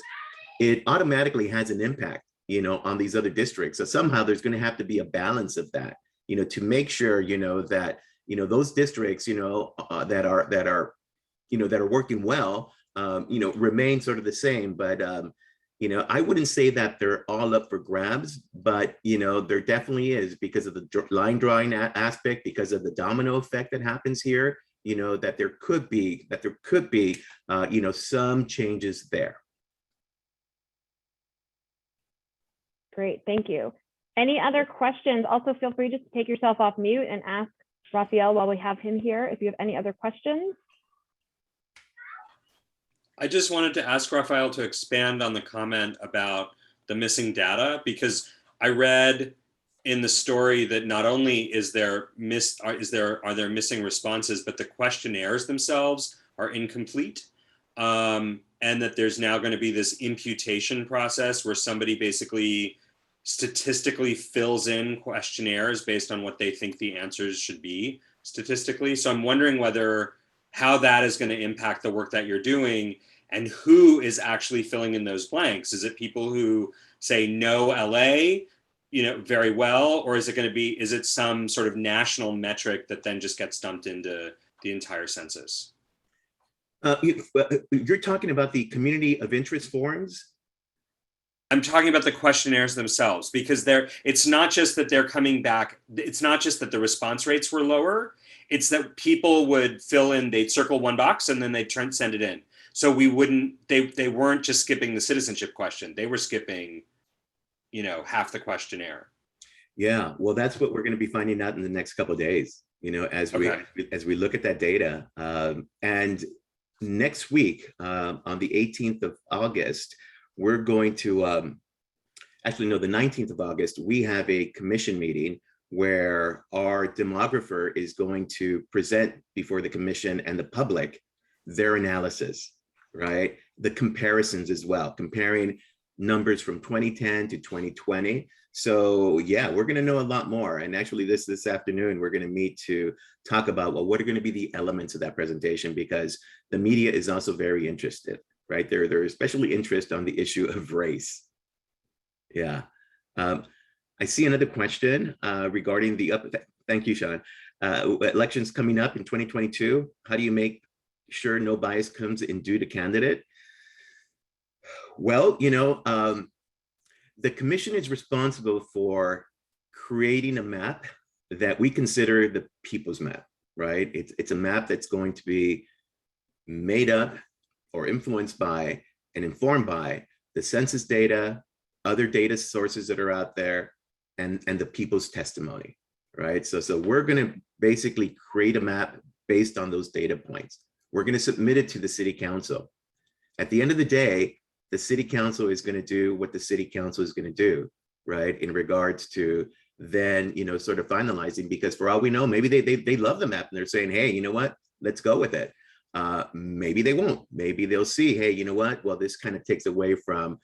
it automatically has an impact, on these other districts. So somehow there's going to have to be a balance of that, to make sure, that, those districts, that are working well, remain sort of the same. But, I wouldn't say that they're all up for grabs, but, there definitely is, because of the line drawing aspect, because of the domino effect that happens here, that there could be, some changes there.
Great, thank you. Any other questions? Also, feel free to take yourself off mute and ask Raphael, while we have him here, if you have any other questions.
I just wanted to ask Raphael to expand on the comment about the missing data, because I read in the story that not only is there are there missing responses, but the questionnaires themselves are incomplete, and that there's now going to be this imputation process where somebody basically statistically fills in questionnaires based on what they think the answers should be statistically. So I'm wondering how that is going to impact the work that you're doing, and who is actually filling in those blanks. Is it people who say no LA, very well, or is it some sort of national metric that then just gets dumped into the entire census?
You're talking about the community of interest forums?
I'm talking about the questionnaires themselves, because it's not just that they're coming back. It's not just that the response rates were lower. It's that people would fill in, they'd circle one box and then they'd send it in. So they weren't just skipping the citizenship question. They were skipping, half the questionnaire.
Yeah, well, that's what we're going to be finding out in the next couple of days, as we look at that data. And next week, on the 18th of August, we're going to, the 19th of August, we have a commission meeting where our demographer is going to present before the commission and the public their analysis, right? The comparisons as well, comparing numbers from 2010 to 2020. So yeah, we're going to know a lot more. And actually this afternoon, we're going to meet to talk about, well, what are going to be the elements of that presentation, because the media is also very interested, right? They're especially interested on the issue of race. Yeah. I see another question regarding thank you, Sean. Elections coming up in 2022. How do you make sure no bias comes in due to candidate? Well, the commission is responsible for creating a map that we consider the people's map, right? It's a map that's going to be made up or influenced by and informed by the census data, other data sources that are out there, and the people's testimony, right? So we're going to basically create a map based on those data points. We're going to submit it to the city council. At the end of the day, the city council is going to do what the city council is going to do, right? In regards to then, sort of finalizing, because for all we know, maybe they love the map and they're saying, hey, you know what, let's go with it. Maybe they won't. Maybe they'll see, hey, you know what, well, this kind of takes away from,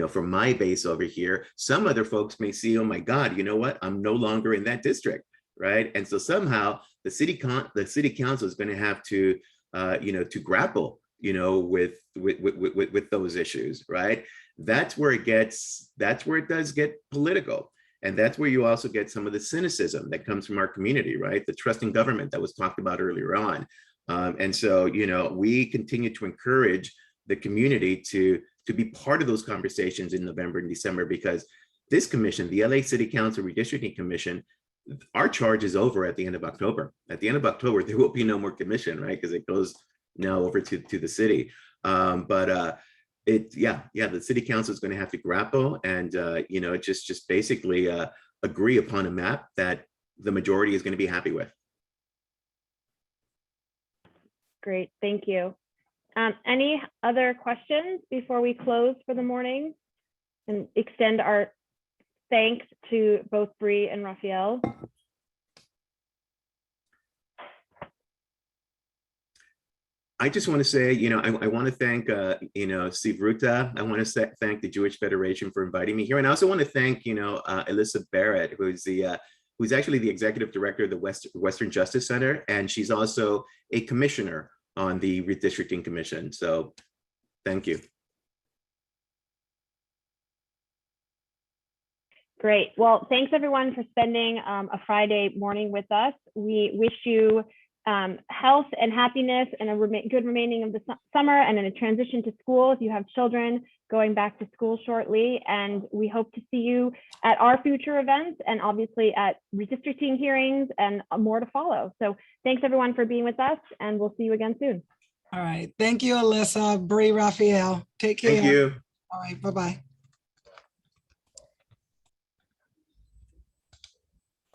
from my base over here. Some other folks may see, oh my God, you know what, I'm no longer in that district, right? And so somehow the city council is going to have to, to grapple, with those issues, right? That's where it does get political. And that's where you also get some of the cynicism that comes from our community, right? The trust in government that was talked about earlier on. And so, we continue to encourage the community to be part of those conversations in November and December, because this commission, the LA City Council Redistricting Commission, our charge is over at the end of October. At the end of October, there will be no more commission, right? Because it goes now over to the city. The city council is going to have to grapple and, just basically agree upon a map that the majority is going to be happy with.
Great, thank you. Any other questions before we close for the morning and extend our thanks to both Bree and Raphael?
I just want to say, I want to thank, CIVruta. I want to thank the Jewish Federation for inviting me here. And I also want to thank, Alyssa Barrett, who's actually the executive director of the Western Justice Center. And she's also a commissioner on the Redistricting Commission. So thank you.
Great. Well, thanks everyone for spending a Friday morning with us. We wish you health and happiness and a good remaining of the summer and in a transition to school if you have children going back to school shortly. And we hope to see you at our future events and obviously at redistricting hearings and more to follow. So thanks everyone for being with us, and we'll see you again soon.
All right. Thank you, Alyssa, Bree, Raphael. Take care.
Thank you.
All right. Bye-bye.